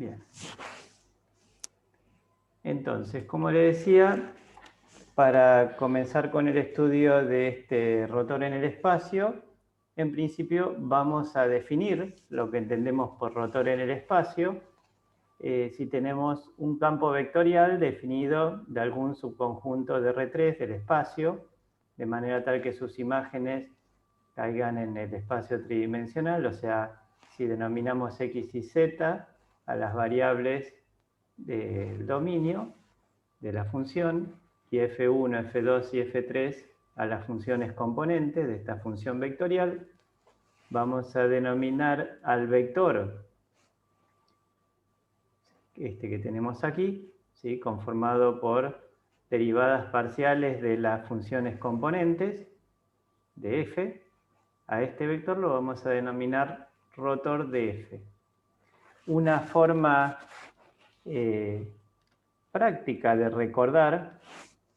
Bien. Entonces, como le decía, para comenzar con el estudio de este rotor en el espacio, en principio vamos a definir lo que entendemos por rotor en el espacio. Si tenemos un campo vectorial definido de algún subconjunto de R3 del espacio, de manera tal que sus imágenes caigan en el espacio tridimensional, o sea, si denominamos X y Z a las variables del dominio de la función, y F1, F2 y F3 a las funciones componentes de esta función vectorial, vamos a denominar al vector este que tenemos aquí, ¿sí?, conformado por derivadas parciales de las funciones componentes de f. A este vector lo vamos a denominar rotor de f. Una forma práctica de recordar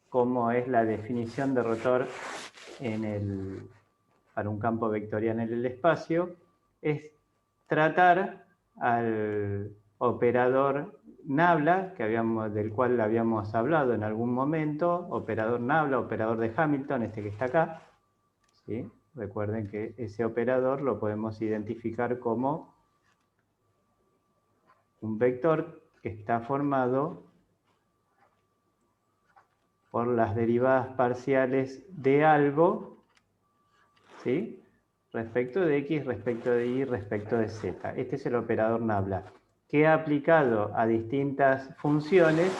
cómo es la definición de rotor para un campo vectorial en el espacio es tratar al operador nabla, del cual habíamos hablado en algún momento, operador nabla, operador de Hamilton, este que está acá, ¿sí? Recuerden que ese operador lo podemos identificar como un vector que está formado por las derivadas parciales de algo, ¿sí?, respecto de X, respecto de Y, respecto de Z. Este es el operador nabla, que aplicado a distintas funciones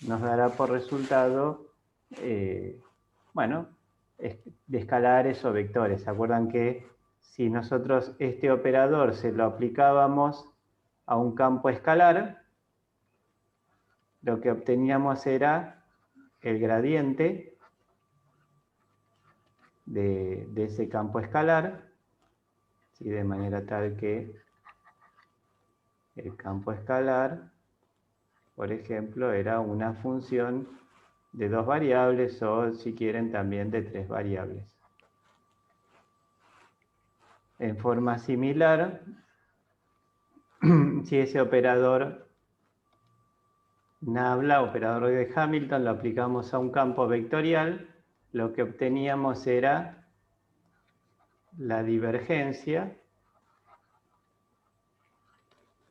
nos dará por resultado, de escalares o vectores. ¿Se acuerdan que si nosotros este operador se lo aplicábamos a un campo escalar, lo que obteníamos era el gradiente de ese campo escalar, ¿sí?, de manera tal que el campo escalar, por ejemplo, era una función de 2 variables o, si quieren, también de 3 variables. En forma similar, si ese operador nabla, operador de Hamilton, lo aplicamos a un campo vectorial, lo que obteníamos era la divergencia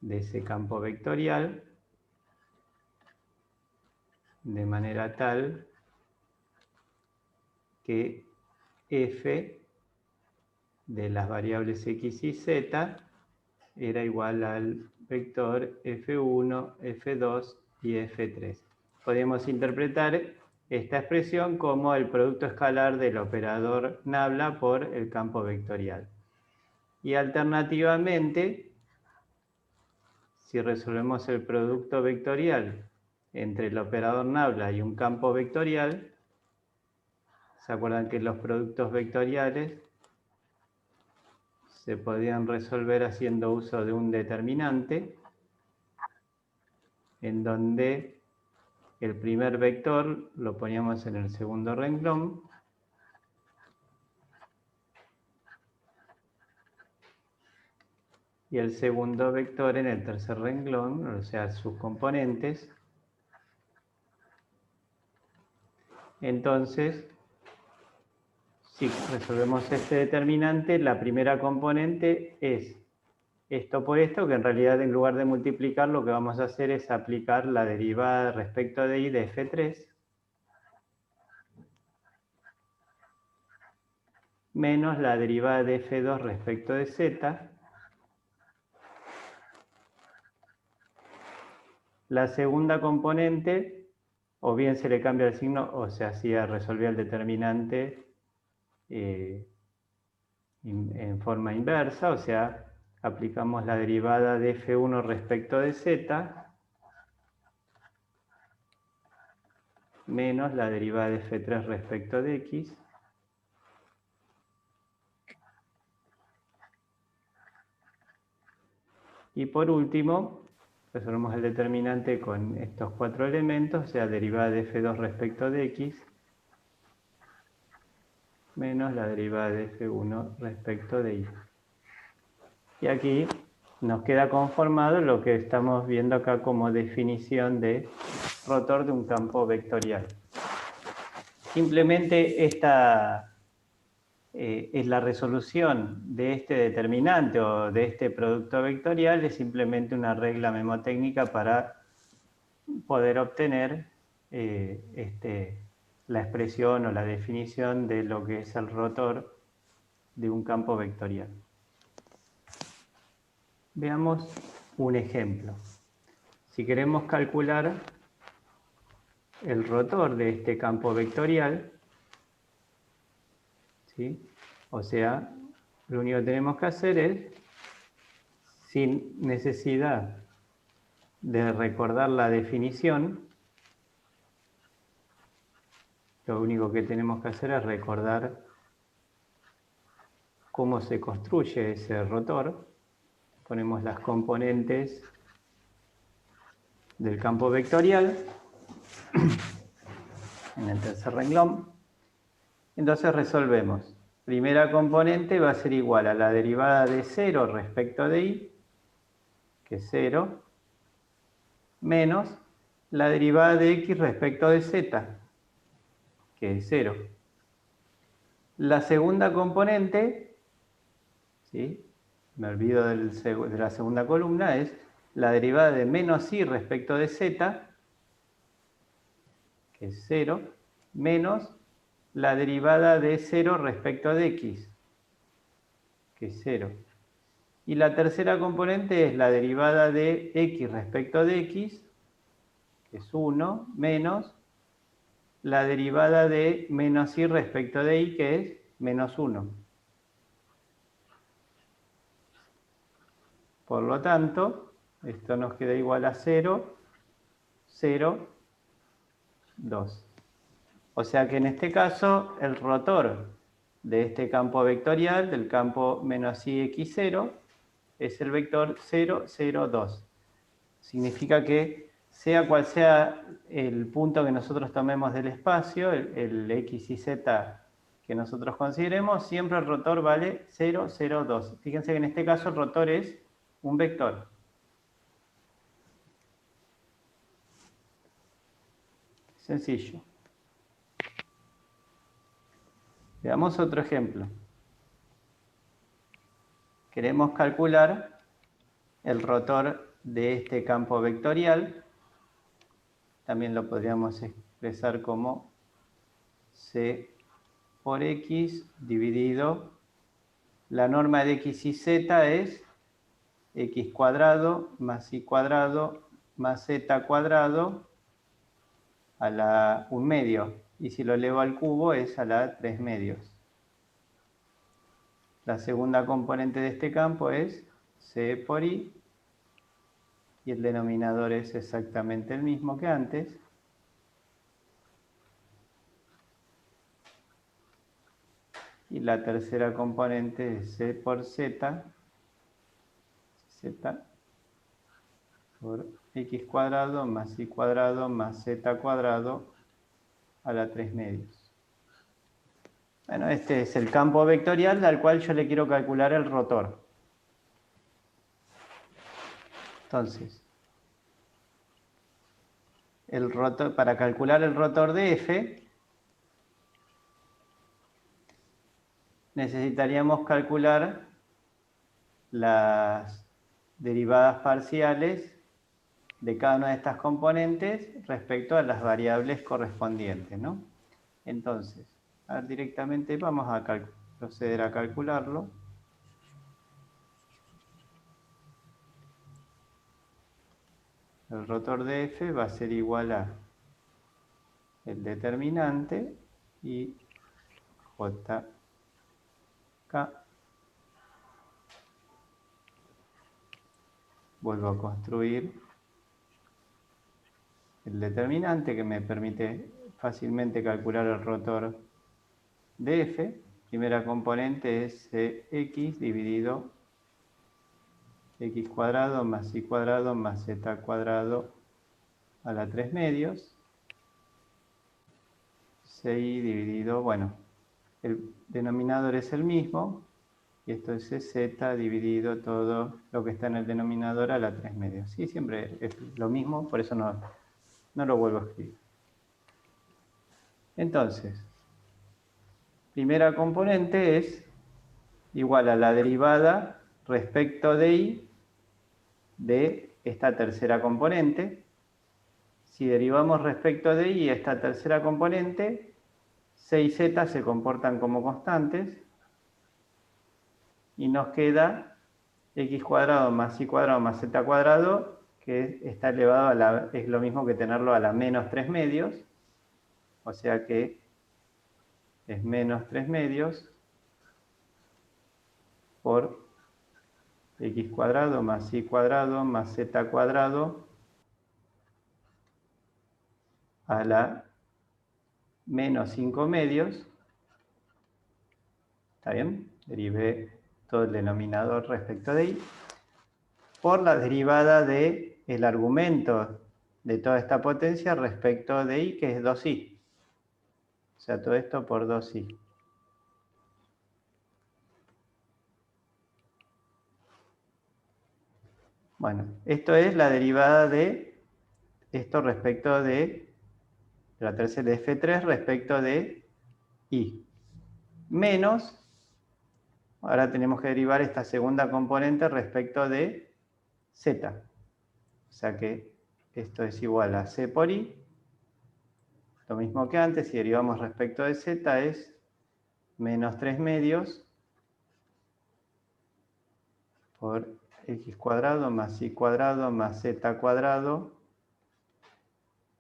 de ese campo vectorial, de manera tal que f de las variables x y z era igual al vector f1, f2 y f3. Podemos interpretar esta expresión como el producto escalar del operador nabla por el campo vectorial. Y alternativamente, si resolvemos el producto vectorial entre el operador nabla y un campo vectorial, ¿se acuerdan que los productos vectoriales se podían resolver haciendo uso de un determinante, en donde el primer vector lo poníamos en el segundo renglón y el segundo vector en el tercer renglón, o sea, sus componentes? Entonces, si resolvemos este determinante, la primera componente es esto por esto, que en realidad en lugar de multiplicar lo que vamos a hacer es aplicar la derivada respecto de Y de f3 menos la derivada de f2 respecto de z. La segunda componente, o bien se le cambia el signo o se resolvía el determinante en forma inversa, o sea, aplicamos la derivada de f1 respecto de z menos la derivada de f3 respecto de x. Y por último, resolvemos el determinante con estos 4 elementos, o sea, derivada de f2 respecto de x menos la derivada de f1 respecto de y. Y aquí nos queda conformado lo que estamos viendo acá como definición de rotor de un campo vectorial. Simplemente esta es la resolución de este determinante o de este producto vectorial, es simplemente una regla memotécnica para poder obtener la expresión o la definición de lo que es el rotor de un campo vectorial. Veamos un ejemplo. Si queremos calcular el rotor de este campo vectorial, ¿sí? O sea, lo único que tenemos que hacer es, sin necesidad de recordar la definición, lo único que tenemos que hacer es recordar cómo se construye ese rotor. Ponemos las componentes del campo vectorial en el tercer renglón. Entonces resolvemos. Primera componente va a ser igual a la derivada de 0 respecto de y, que es 0, menos la derivada de x respecto de z, que es 0. La segunda componente, ¿sí? Me olvido de la segunda columna, es la derivada de menos y respecto de z, que es 0, menos la derivada de 0 respecto de x, que es 0. Y la tercera componente es la derivada de x respecto de x, que es 1, menos la derivada de menos y respecto de y, que es menos 1. Por lo tanto, esto nos queda igual a 0, 0, 2. O sea que en este caso, el rotor de este campo vectorial, del campo menos i x0, es el vector 0, 0, 2. Significa que sea cual sea el punto que nosotros tomemos del espacio, el x y z que nosotros consideremos, siempre el rotor vale 0, 0, 2. Fíjense que en este caso el rotor es un vector. Sencillo. Veamos otro ejemplo. Queremos calcular el rotor de este campo vectorial. También lo podríamos expresar como c por x dividido. La norma de x y z es x cuadrado más y cuadrado más z cuadrado a la 1 medio. Y si lo elevo al cubo es a la 3 medios. La segunda componente de este campo es c por i. Y el denominador es exactamente el mismo que antes. Y la tercera componente es c por z, z por x cuadrado más y cuadrado más z cuadrado a la 3 medios. Bueno, este es el campo vectorial al cual yo le quiero calcular el rotor. Entonces, el rotor, para calcular el rotor de f, necesitaríamos calcular las derivadas parciales de cada una de estas componentes respecto a las variables correspondientes, ¿no? Entonces, a ver, directamente vamos a proceder a calcularlo. El rotor de f va a ser igual a el determinante y jk. Vuelvo a construir el determinante que me permite fácilmente calcular el rotor de f. Primera componente es x dividido x cuadrado más y cuadrado más z cuadrado a la 3 medios. 6 dividido, bueno, el denominador es el mismo, Y esto es CZ dividido todo lo que está en el denominador a la 3 medios. Sí, siempre es lo mismo, por eso no lo vuelvo a escribir. Entonces, primera componente es igual a la derivada respecto de y de esta tercera componente. Si derivamos respecto de y esta tercera componente, c y z se comportan como constantes y nos queda x cuadrado más y cuadrado más z cuadrado, que está elevado a es lo mismo que tenerlo a la menos 3 medios, o sea que es menos 3 medios por x cuadrado más y cuadrado más z cuadrado a la menos 5 medios. ¿Está bien? Derivé todo el denominador respecto de y por la derivada del argumento de toda esta potencia respecto de y, que es 2i. O sea, todo esto por 2i. Bueno, esto es la derivada de esto respecto de la tercera de F3 respecto de I. Menos, ahora tenemos que derivar esta segunda componente respecto de Z. O sea que esto es igual a C por I. Lo mismo que antes, si derivamos respecto de Z es menos 3 medios por x cuadrado más y cuadrado más z cuadrado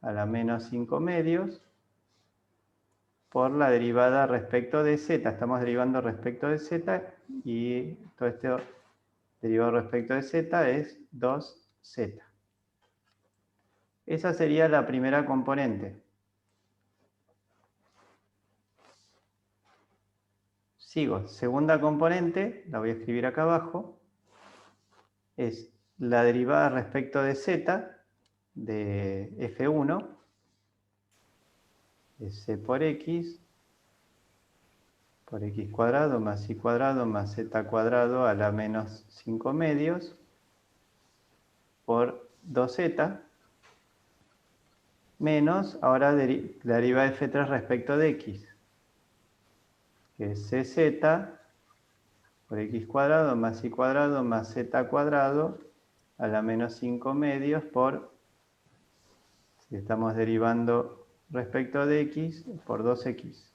a la menos 5 medios por la derivada respecto de z. Estamos derivando respecto de z y todo esto derivado respecto de z es 2z. Esa sería la primera componente. Sigo. Segunda componente, la voy a escribir acá abajo, es la derivada respecto de z de f1, es c por x cuadrado más y cuadrado más z cuadrado a la menos 5 medios por 2z menos, ahora la derivada de f3 respecto de x, que es cz por x cuadrado más y cuadrado más z cuadrado a la menos 5 medios por, si estamos derivando respecto de x, por 2x.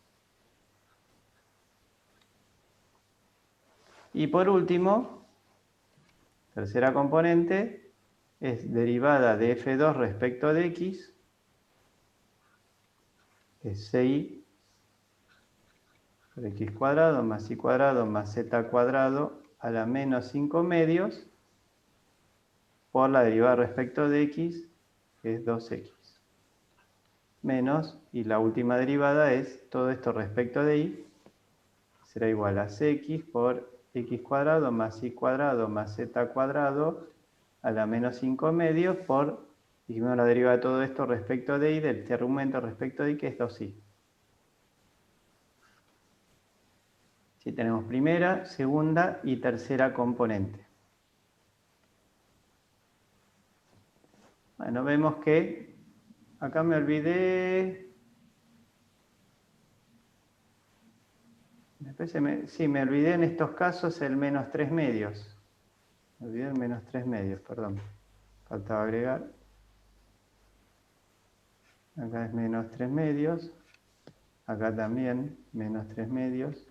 Y por último, tercera componente, es derivada de f2 respecto de x, que es ci por x cuadrado más y cuadrado más z cuadrado a la menos 5 medios por la derivada respecto de x, que es 2x. Menos, y la última derivada es todo esto respecto de y, será igual a cx por x cuadrado más y cuadrado más z cuadrado a la menos 5 medios por, dijimos la derivada de todo esto respecto de y, del argumento respecto de y, que es 2i. Si tenemos primera, segunda y tercera componente. Bueno, vemos que acá me olvidé. Sí, me olvidé en estos casos el menos 3 medios. Me olvidé el menos 3 medios, perdón. Faltaba agregar. Acá es menos 3 medios. Acá también menos 3 medios.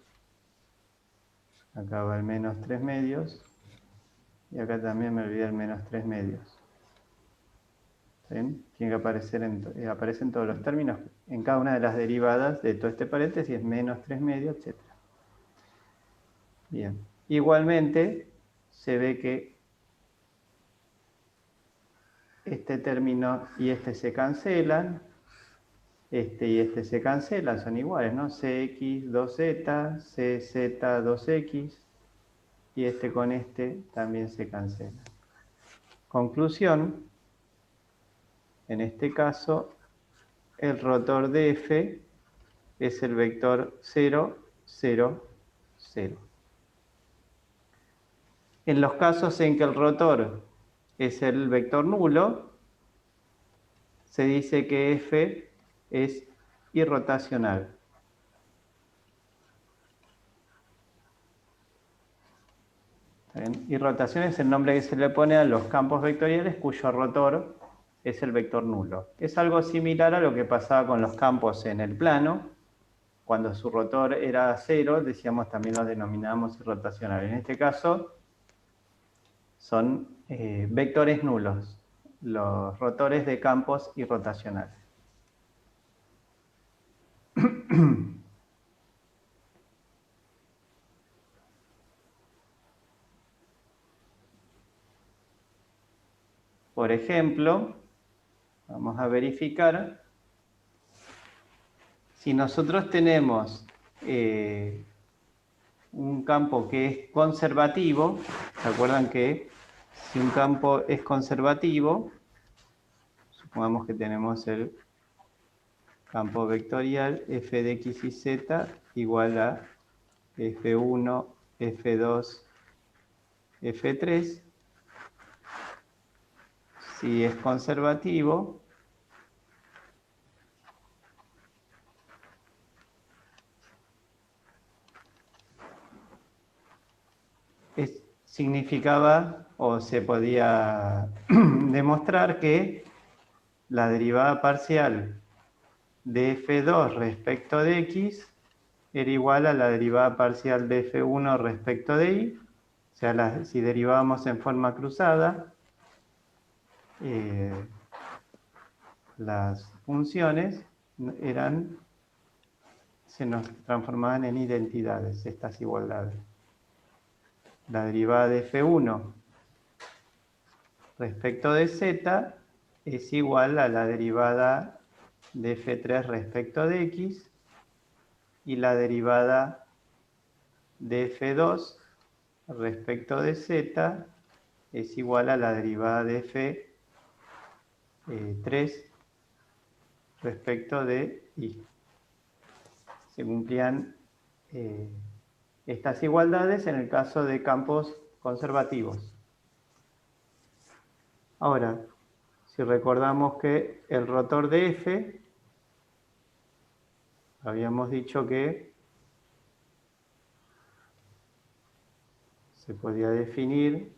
Acá va el menos 3 medios. Y acá también me olvidé el menos 3 medios. ¿Sí? Tiene que aparecer aparecen todos los términos en cada una de las derivadas de todo este paréntesis, es menos 3 medios, etc. Bien. Igualmente, se ve que este término y este se cancelan. Este y este se cancelan, son iguales, ¿no? Cx 2z, cz 2x, y este con este también se cancela. Conclusión, en este caso, el rotor de f es el vector 0, 0, 0. En los casos en que el rotor es el vector nulo, se dice que F es irrotacional. Irrotación es el nombre que se le pone a los campos vectoriales cuyo rotor es el vector nulo. Es algo similar a lo que pasaba con los campos en el plano. Cuando su rotor era cero, decíamos, también los denominábamos irrotacionales. En este caso, son vectores nulos, los rotores de campos irrotacionales. Por ejemplo, vamos a verificar si nosotros tenemos un campo que es conservativo. ¿Se acuerdan que si un campo es conservativo, supongamos que tenemos el campo vectorial f de x y z igual a f1, f2, f3. Si es conservativo, significaba o se podía demostrar que la derivada parcial de f2 respecto de x era igual a la derivada parcial de f1 respecto de y. O sea, si derivábamos en forma cruzada, las funciones se nos transformaban en identidades, estas igualdades. La derivada de f1 respecto de z es igual a la derivada de f3 respecto de x, y la derivada de f2 respecto de z es igual a la derivada de f3 respecto de y. Se cumplían estas igualdades en el caso de campos conservativos. Ahora, si recordamos que el rotor de F, habíamos dicho que se podía definir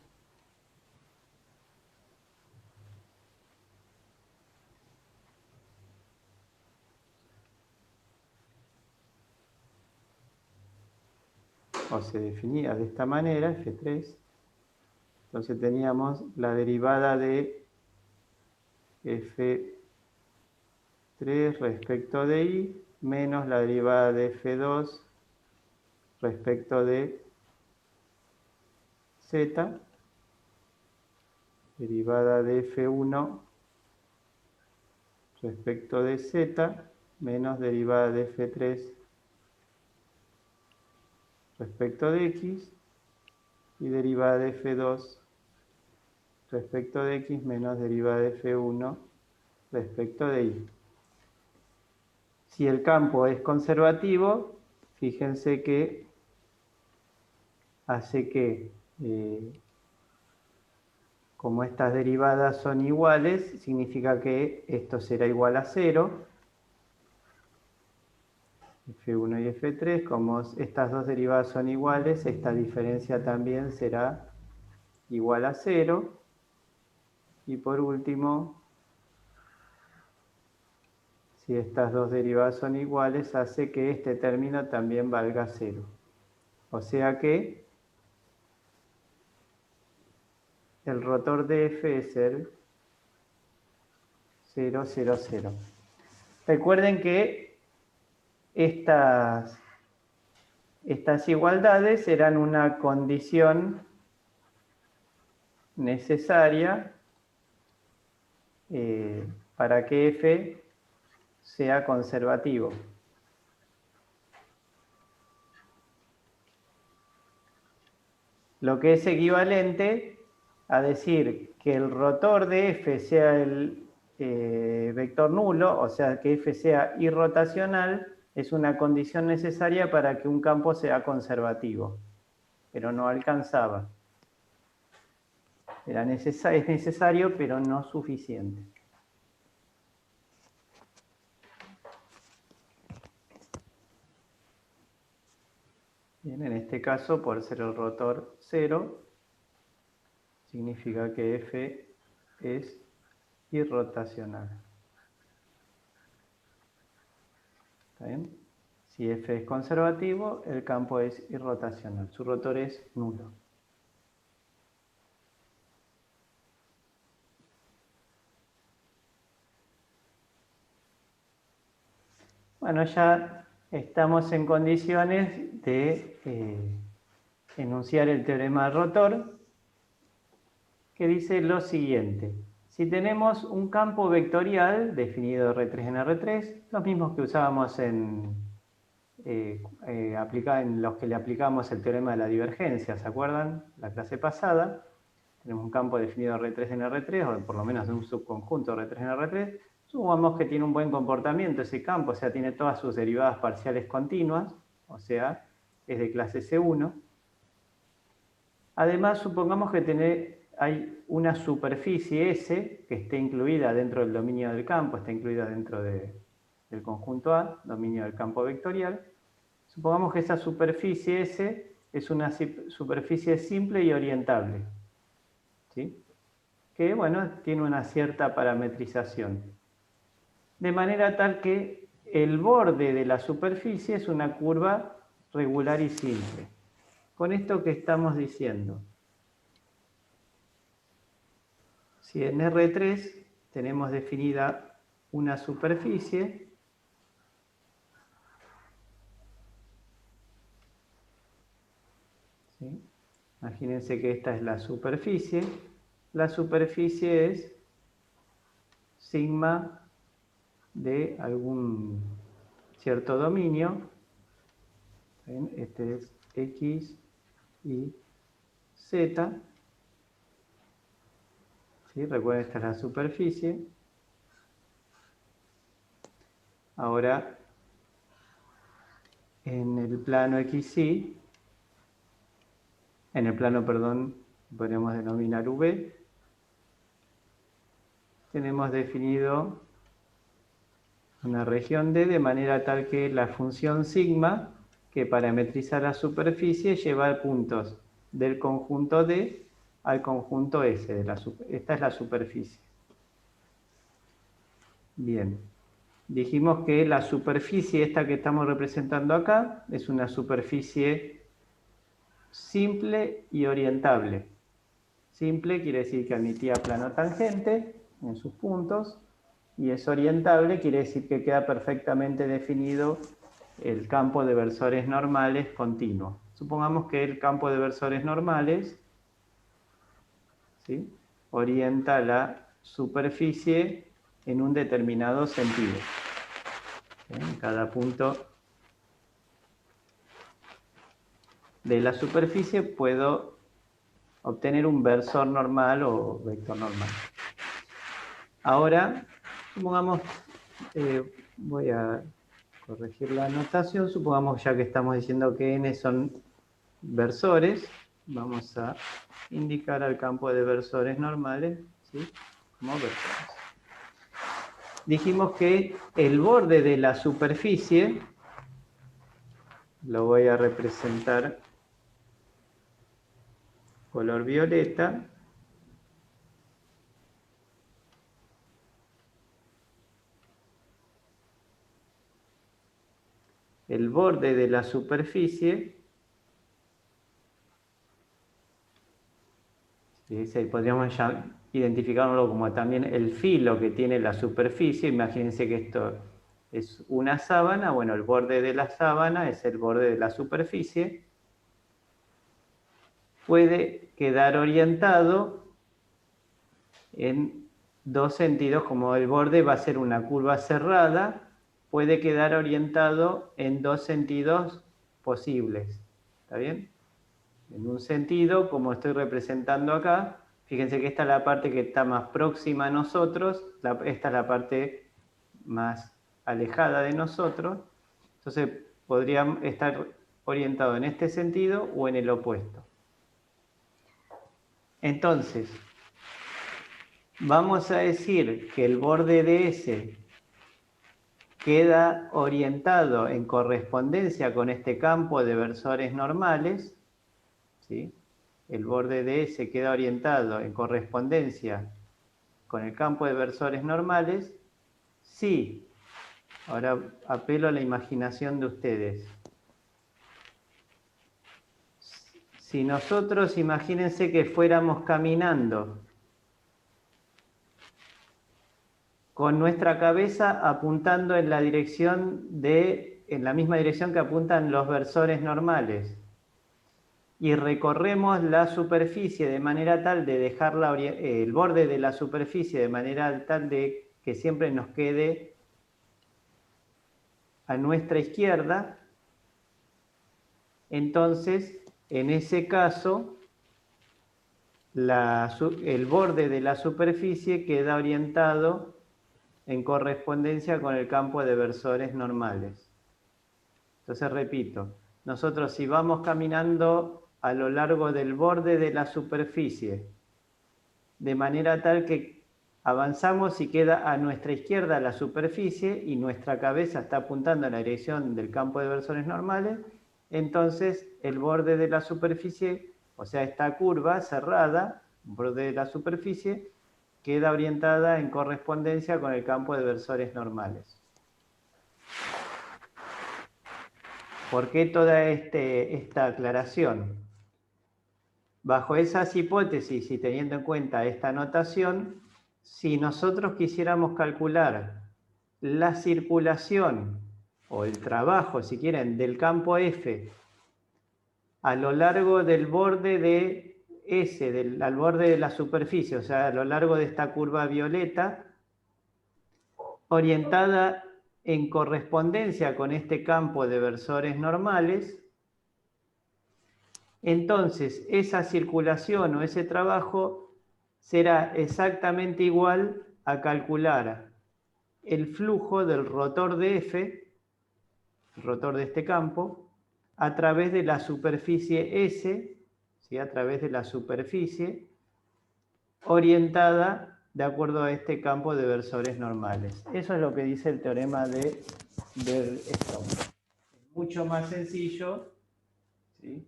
o se definía de esta manera, F3. Entonces teníamos la derivada de F3 respecto de y menos la derivada de F2 respecto de z, derivada de F1 respecto de z menos derivada de F3 respecto de x, y derivada de f2 respecto de x menos derivada de f1 respecto de y. Si el campo es conservativo, fíjense que hace que, como estas derivadas son iguales, significa que esto será igual a 0. F1 y F3, como estas dos derivadas son iguales, esta diferencia también será igual a 0. Y por último, si estas dos derivadas son iguales, hace que este término también valga 0. O sea que el rotor de F es el 0, 0, 0. Recuerden que estas igualdades eran una condición necesaria para que F sea conservativo. Lo que es equivalente a decir que el rotor de F sea el vector nulo, o sea que F sea irrotacional, es una condición necesaria para que un campo sea conservativo, pero no alcanzaba. Es necesario, pero no suficiente. Bien, en este caso, por ser el rotor 0, significa que F es irrotacional. ¿Está bien? Si F es conservativo, el campo es irrotacional. Su rotor es nulo. Bueno, ya estamos en condiciones de enunciar el teorema del rotor, que dice lo siguiente. Si tenemos un campo vectorial definido R3 en R3, los mismos que usábamos en los que le aplicamos el teorema de la divergencia, ¿se acuerdan? La clase pasada. Tenemos un campo definido R3 en R3, o por lo menos de un subconjunto R3 en R3. Supongamos que tiene un buen comportamiento ese campo, o sea, tiene todas sus derivadas parciales continuas, o sea, es de clase C1. Además, supongamos que hay una superficie S que esté incluida dentro del dominio del campo, está incluida dentro del conjunto A, dominio del campo vectorial. Supongamos que esa superficie S es una superficie simple y orientable, ¿sí? Que, bueno, tiene una cierta parametrización. De manera tal que el borde de la superficie es una curva regular y simple. Con esto que estamos diciendo, si en R3 tenemos definida una superficie, ¿sí? Imagínense que esta es la superficie es sigma de algún cierto dominio. ¿Ven? Este es X y Z. ¿Sí? Recuerden, esta es la superficie. Ahora, en el plano XY, podríamos denominar V, tenemos definido una región D de manera tal que la función sigma, que parametriza la superficie, lleva puntos del conjunto D al conjunto S. Esta es la superficie. Bien. Dijimos que la superficie esta que estamos representando acá es una superficie simple y orientable. Simple quiere decir que admitía plano tangente en sus puntos, y es orientable, quiere decir que queda perfectamente definido el campo de versores normales continuo. Supongamos que el campo de versores normales, ¿sí?, orienta la superficie en un determinado sentido. En cada punto de la superficie puedo obtener un versor normal o vector normal. Ahora, supongamos, voy a corregir la anotación, supongamos ya que estamos diciendo que n son versores, vamos a indicar al campo de versores normales, ¿sí?, como versores. Dijimos que el borde de la superficie, lo voy a representar color violeta, el borde de la superficie, ¿sí?, podríamos ya identificarlo como también el filo que tiene la superficie. Imagínense que esto es una sábana, bueno, el borde de la sábana es el borde de la superficie. Puede quedar orientado en dos sentidos, como el borde va a ser una curva cerrada, puede quedar orientado en dos sentidos posibles. ¿Está bien? En un sentido, como estoy representando acá, fíjense que esta es la parte que está más próxima a nosotros, esta es la parte más alejada de nosotros, entonces podría estar orientado en este sentido o en el opuesto. Entonces, vamos a decir que el borde de S queda orientado en correspondencia con este campo de versores normales, ¿sí? El borde de S queda orientado en correspondencia con el campo de versores normales, sí. Ahora apelo a la imaginación de ustedes. Si nosotros, imagínense que fuéramos caminando con nuestra cabeza apuntando en la misma dirección que apuntan los versores normales, y recorremos la superficie de manera tal de dejar el borde de la superficie de manera tal de que siempre nos quede a nuestra izquierda, entonces, en ese caso, el borde de la superficie queda orientado en correspondencia con el campo de versores normales. Entonces, repito, nosotros si vamos caminando a lo largo del borde de la superficie, de manera tal que avanzamos y queda a nuestra izquierda la superficie y nuestra cabeza está apuntando en la dirección del campo de versores normales, entonces el borde de la superficie, o sea, esta curva cerrada, borde de la superficie, queda orientada en correspondencia con el campo de versores normales. ¿Por qué toda esta aclaración? Bajo esas hipótesis y teniendo en cuenta esta notación, si nosotros quisiéramos calcular la circulación o el trabajo, si quieren, del campo F a lo largo del borde de S, al borde de la superficie, o sea, a lo largo de esta curva violeta, orientada en correspondencia con este campo de versores normales, entonces esa circulación o ese trabajo será exactamente igual a calcular el flujo del rotor de F, el rotor de este campo, a través de la superficie S, ¿sí? A través de la superficie orientada de acuerdo a este campo de versores normales. Eso es lo que dice el teorema de Stokes. Es mucho más sencillo, ¿sí?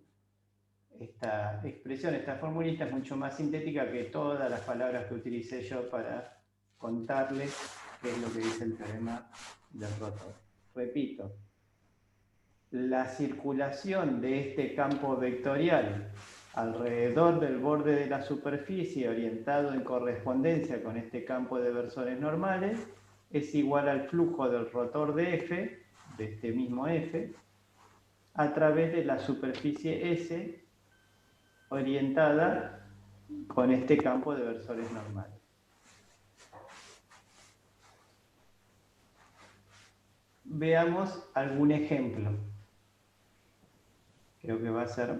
Esta expresión, esta formulita es mucho más sintética que todas las palabras que utilicé yo para contarles qué es lo que dice el teorema del rotor. Repito, la circulación de este campo vectorial alrededor del borde de la superficie orientado en correspondencia con este campo de versores normales es igual al flujo del rotor de F, de este mismo F, a través de la superficie S orientada con este campo de versores normales. Veamos algún ejemplo. Creo que va a ser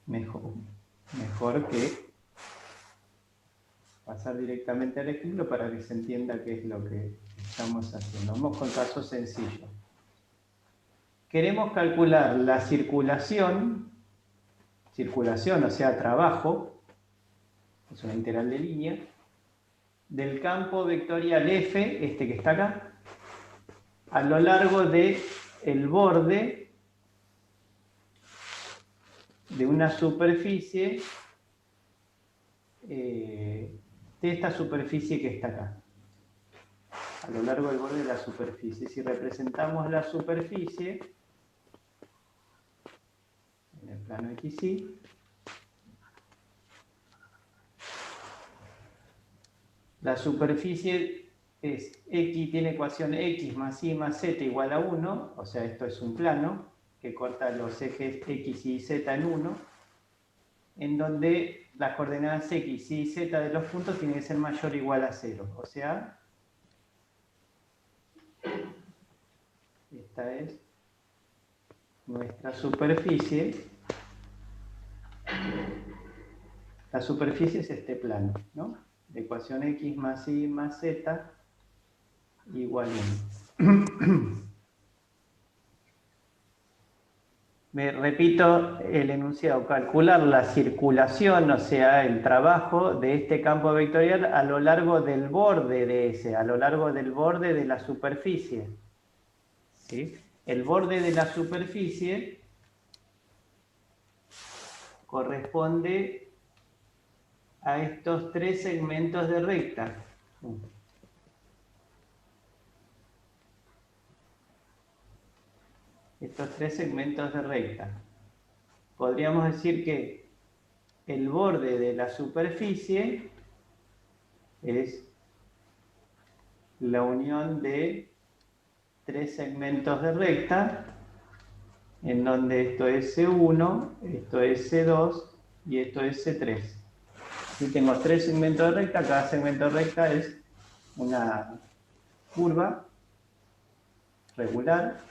mejor que pasar directamente al ejemplo para que se entienda qué es lo que estamos haciendo. Vamos con casos sencillos. Queremos calcular la circulación, o sea, trabajo, es una integral de línea, del campo vectorial F, este que está acá, a lo largo del borde de una superficie, de esta superficie que está acá, a lo largo del borde de la superficie. Si representamos la superficie en el plano XY, la superficie es X, tiene ecuación X más Y más Z igual a 1, o sea, esto es un plano que corta los ejes X y Z en 1, en donde las coordenadas X, Y y Z de los puntos tienen que ser mayor o igual a 0. O sea, esta es nuestra superficie. La superficie es este plano, ¿no? La ecuación X más Y más Z igual a 1. Me repito el enunciado, calcular la circulación, o sea, el trabajo de este campo vectorial a lo largo del borde de ese, a lo largo del borde de la superficie. ¿Sí? El borde de la superficie corresponde a estos tres segmentos de recta. Estos tres segmentos de recta. Podríamos decir que el borde de la superficie es la unión de tres segmentos de recta, en donde esto es C1, esto es C2 y esto es C3. Si tengo tres segmentos de recta, cada segmento de recta es una curva regular.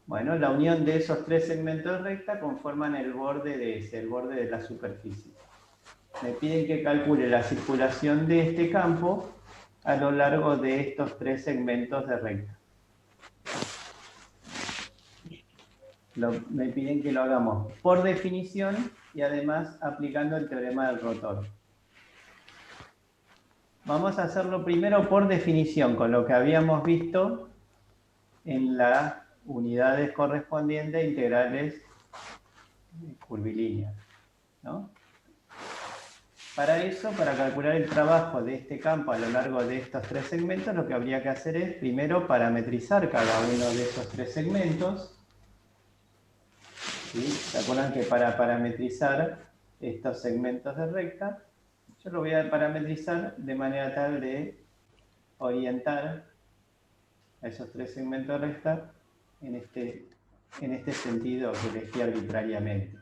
Bueno, la unión de esos tres segmentos de recta conforman el borde de ese, el borde de la superficie. Me piden que calcule la circulación de este campo a lo largo de estos tres segmentos de recta. Me piden que lo hagamos por definición y además aplicando el teorema del rotor. Vamos a hacerlo primero por definición, con lo que habíamos visto en las unidades correspondientes a integrales curvilíneas, ¿no? Para eso, para calcular el trabajo de este campo a lo largo de estos tres segmentos, lo que habría que hacer es primero parametrizar cada uno de esos tres segmentos. ¿Sí? ¿Se acuerdan que para parametrizar estos segmentos de recta, yo lo voy a parametrizar de manera tal de orientar a esos tres segmentos de recta en este sentido que elegí arbitrariamente?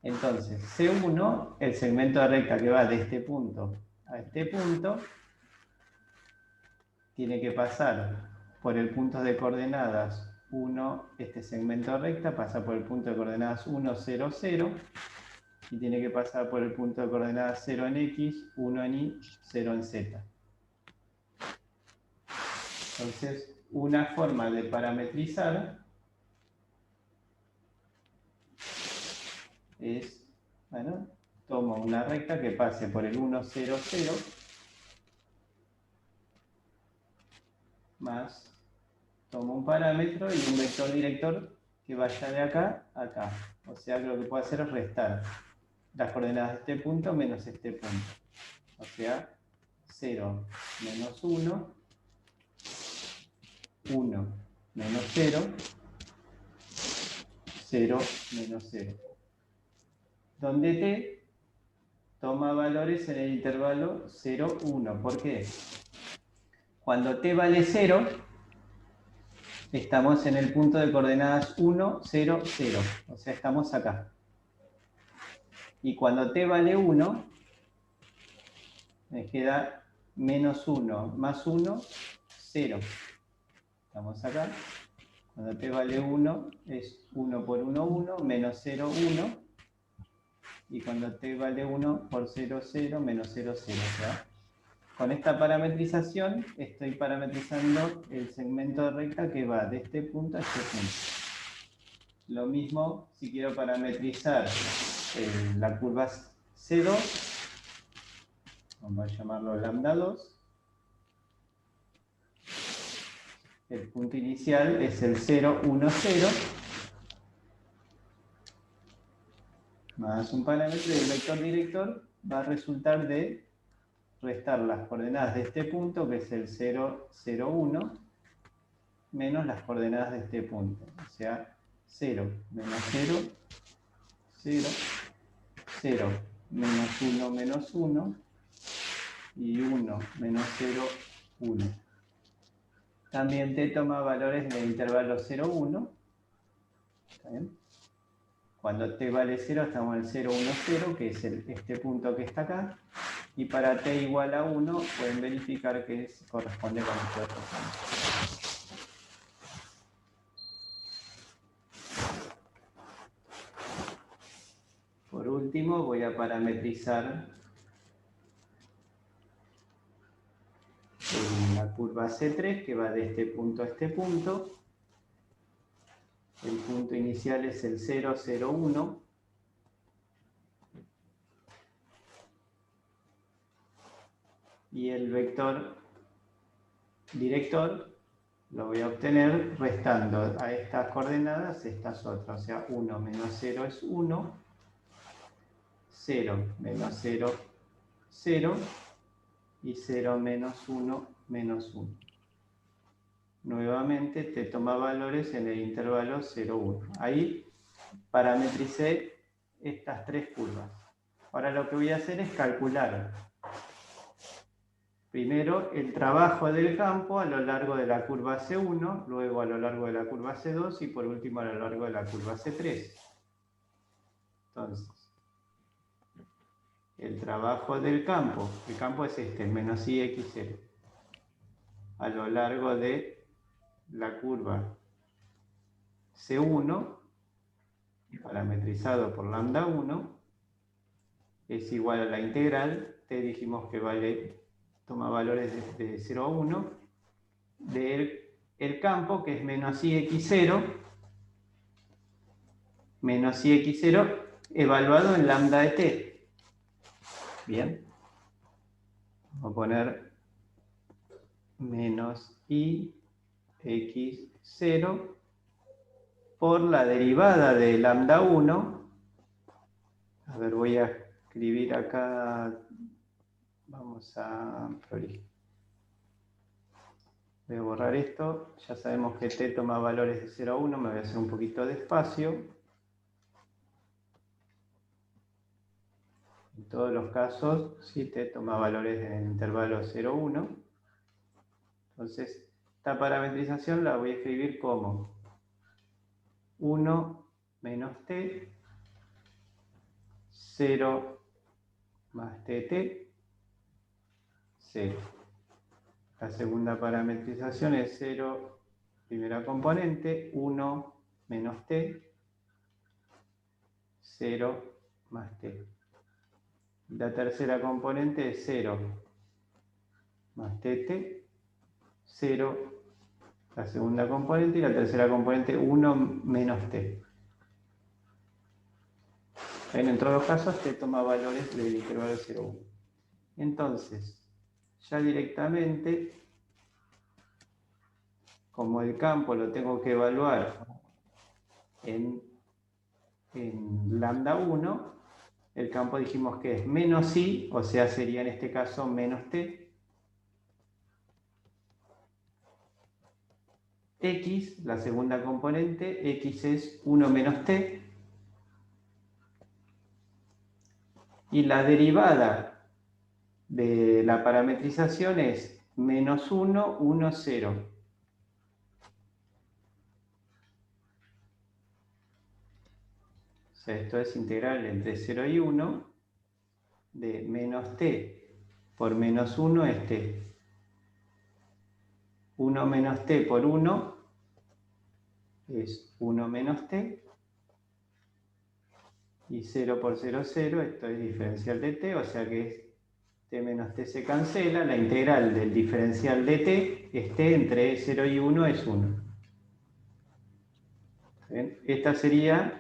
Entonces, C1, el segmento de recta que va de este punto a este punto, tiene que pasar por el punto de coordenadas 1, este segmento de recta pasa por el punto de coordenadas 1, 0, 0, y tiene que pasar por el punto de coordenadas 0 en X, 1 en Y, 0 en Z. Entonces, una forma de parametrizar es, bueno, tomo una recta que pase por el 1, 0, 0, más tomo un parámetro y un vector director que vaya de acá a acá. O sea que lo que puedo hacer es restar las coordenadas de este punto menos este punto. O sea, 0 menos 1, 1 menos 0, 0 menos 0. Donde t toma valores en el intervalo 0, 1. ¿Por qué? Cuando t vale 0, estamos en el punto de coordenadas 1, 0, 0. O sea, estamos acá. Y cuando t vale 1, me queda menos 1 más 1, 0. Estamos acá. Cuando t vale 1, es 1 por 1, 1, menos 0, 1. Y cuando t vale 1 por 0, 0, menos 0, 0. O sea, con esta parametrización estoy parametrizando el segmento de recta que va de este punto a este punto. Lo mismo si quiero parametrizar la curva C2, vamos a llamarlo lambda 2. El punto inicial es el 0, 1, 0, más un parámetro y el vector director va a resultar de restar las coordenadas de este punto, que es el 0, 0, 1, menos las coordenadas de este punto. O sea, 0, menos 0, 0, 0, menos 1, menos 1, y 1, menos 0, 1. También t toma valores en el intervalo 0, 1. ¿Está bien? Cuando t vale 0, estamos en el 0, 1, 0, que es este punto que está acá. Y para t igual a 1, pueden verificar que corresponde con este otro punto. Por último, voy a parametrizar la curva C3, que va de este punto a este punto. El punto inicial es el 0, 0, 1. Y el vector director lo voy a obtener restando a estas coordenadas estas otras. O sea, 1 menos 0 es 1, 0 menos 0, 0, y 0 menos 1, menos 1. Nuevamente te toma valores en el intervalo 0, 1. Ahí parametricé estas tres curvas. Ahora lo que voy a hacer es calcular primero el trabajo del campo a lo largo de la curva C1, luego a lo largo de la curva C2 y por último a lo largo de la curva C3. Entonces, el trabajo del campo, el campo es este, menos IX0, a lo largo de la curva C1, parametrizado por lambda 1, es igual a la integral, t dijimos que vale, toma valores de 0 a 1, del el campo, que es menos IX0, evaluado en lambda de t. Bien. Vamos a poner menos IX0 por la derivada de lambda 1. A ver, voy a escribir acá, vamos a voy a borrar esto, ya sabemos que t toma valores de 0 a 1, me voy a hacer un poquito de espacio. En todos los casos, sí, t toma valores en el intervalo 0 a 1. Entonces, esta parametrización la voy a escribir como 1 menos t, 0 más tt, 0. La segunda parametrización es 0, primera componente, 1 menos t, 0 más t. La tercera componente es 0 más tt, 0, la segunda componente, y la tercera componente 1 menos t. En todos los casos t toma valores del intervalo 0, 1. Entonces, ya directamente, como el campo lo tengo que evaluar en lambda 1, el campo dijimos que es menos i, o sea, sería en este caso menos t. X, la segunda componente, x es 1 menos t. Y la derivada de la parametrización es menos 1, 1, 0. O sea, esto es integral entre 0 y 1 de menos t por menos 1 es t. 1 menos t por 1 es 1 menos t. Y 0 por 0, 0, esto es diferencial de t, o sea que es t menos t se cancela, la integral del diferencial de t es t entre 0 y 1 es 1. ¿Bien? Esta sería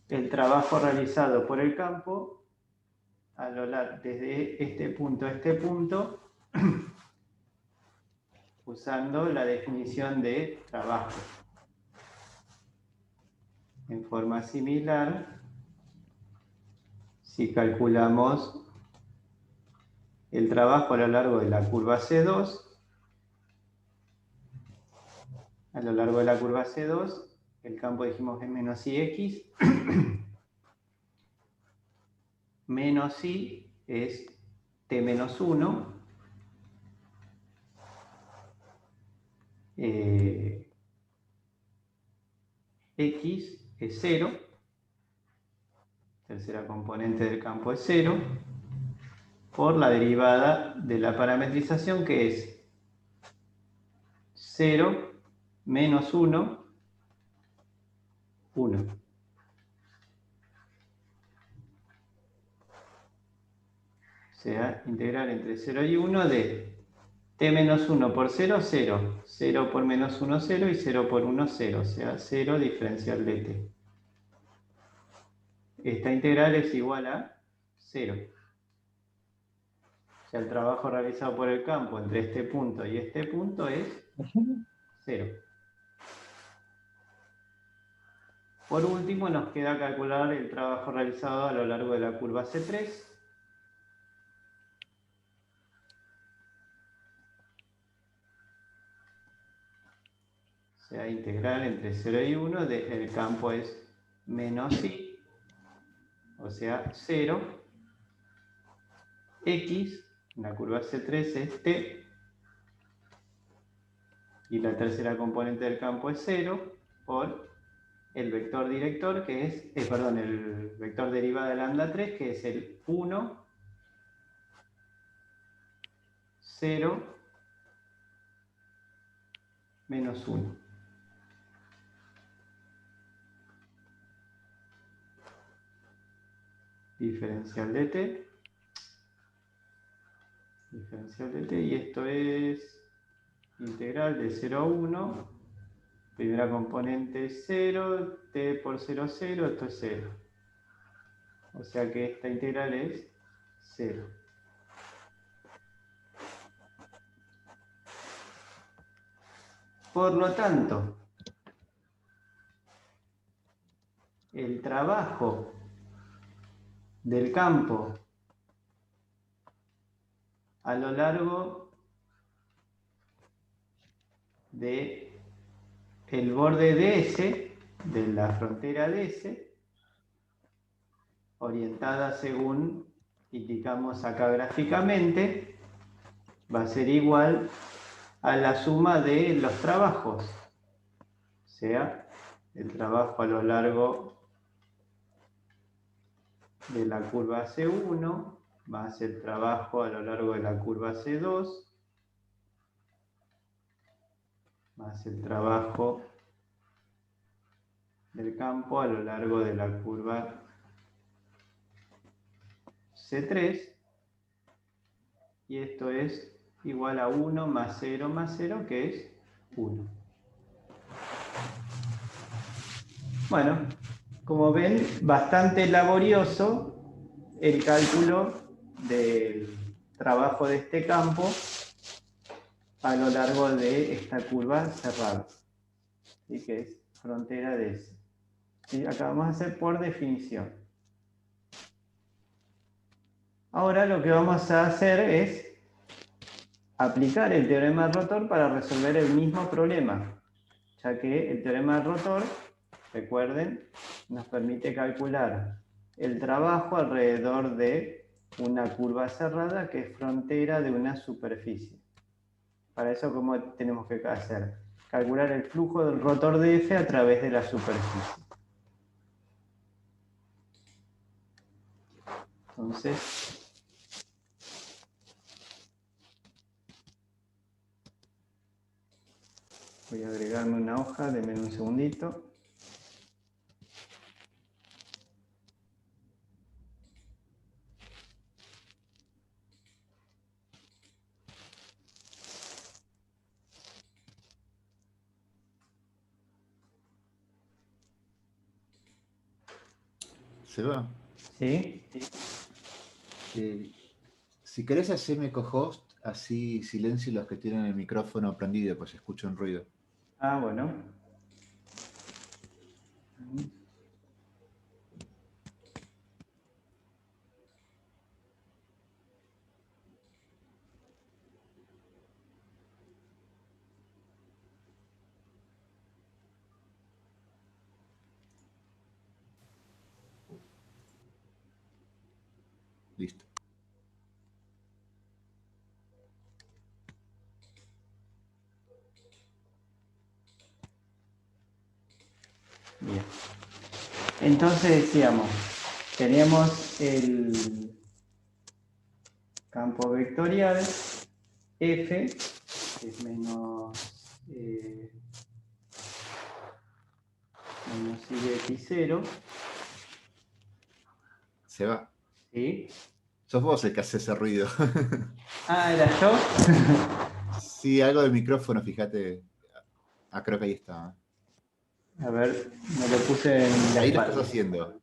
el trabajo realizado por el campo a lo largo, desde este punto a este punto, usando la definición de trabajo. En forma similar, si calculamos el trabajo a lo largo de la curva C2, a lo largo de la curva C2, el campo dijimos que es menos IX, menos I es T menos 1, X es 0, tercera componente del campo es 0, por la derivada de la parametrización que es 0 menos 1, 1. O sea, integral entre 0 y 1 de t menos 1 por 0, 0. 0 por menos 1, 0 y 0 por 1, 0. O sea, 0 diferencial de t. Esta integral es igual a 0. O sea, el trabajo realizado por el campo entre este punto y este punto es 0. Por último, nos queda calcular el trabajo realizado a lo largo de la curva C3. O sea, integral entre 0 y 1, el campo es menos i, o sea, 0. X, en la curva C3 es t, y la tercera componente del campo es 0, por el vector director, que es, perdón, el vector derivada de lambda 3, que es el 1, 0, menos 1. Diferencial de t. Diferencial de t, y esto es integral de 0 a 1. Primera componente es 0, t por 0, 0, esto es 0. O sea que esta integral es 0. Por lo tanto, el trabajo del campo a lo largo de el borde DS, de la frontera DS, orientada según indicamos acá gráficamente, va a ser igual a la suma de los trabajos. O sea, el trabajo a lo largo de la curva C1 más el trabajo a lo largo de la curva C2 más el trabajo del campo a lo largo de la curva C3, y esto es igual a 1 más 0, que es 1. Bueno, como ven, bastante laborioso el cálculo del trabajo de este campo a lo largo de esta curva cerrada, ¿sí? Que es frontera de S. ¿Sí? Acá vamos a hacer por definición. Ahora lo que vamos a hacer es aplicar el teorema del rotor para resolver el mismo problema, ya que el teorema del rotor, recuerden, nos permite calcular el trabajo alrededor de una curva cerrada que es frontera de una superficie. Para eso, ¿cómo tenemos que hacer? Calcular el flujo del rotor de F a través de la superficie. Entonces, voy a agregarme una hoja, denme un segundito. Seba, ¿Sí? si querés hacerme co-host, así silencio los que tienen el micrófono prendido, pues escucho un ruido. Ah, bueno. Listo. Bien. Entonces decíamos, teníamos el campo vectorial F, que es menos I de X0. Seba, ¿Sí? sos vos el que hace ese ruido. Ah, ¿era yo? Sí, algo del micrófono, fíjate. Ah, creo que ahí está. A ver, me lo puse en la Ahí lo estás espalda. haciendo.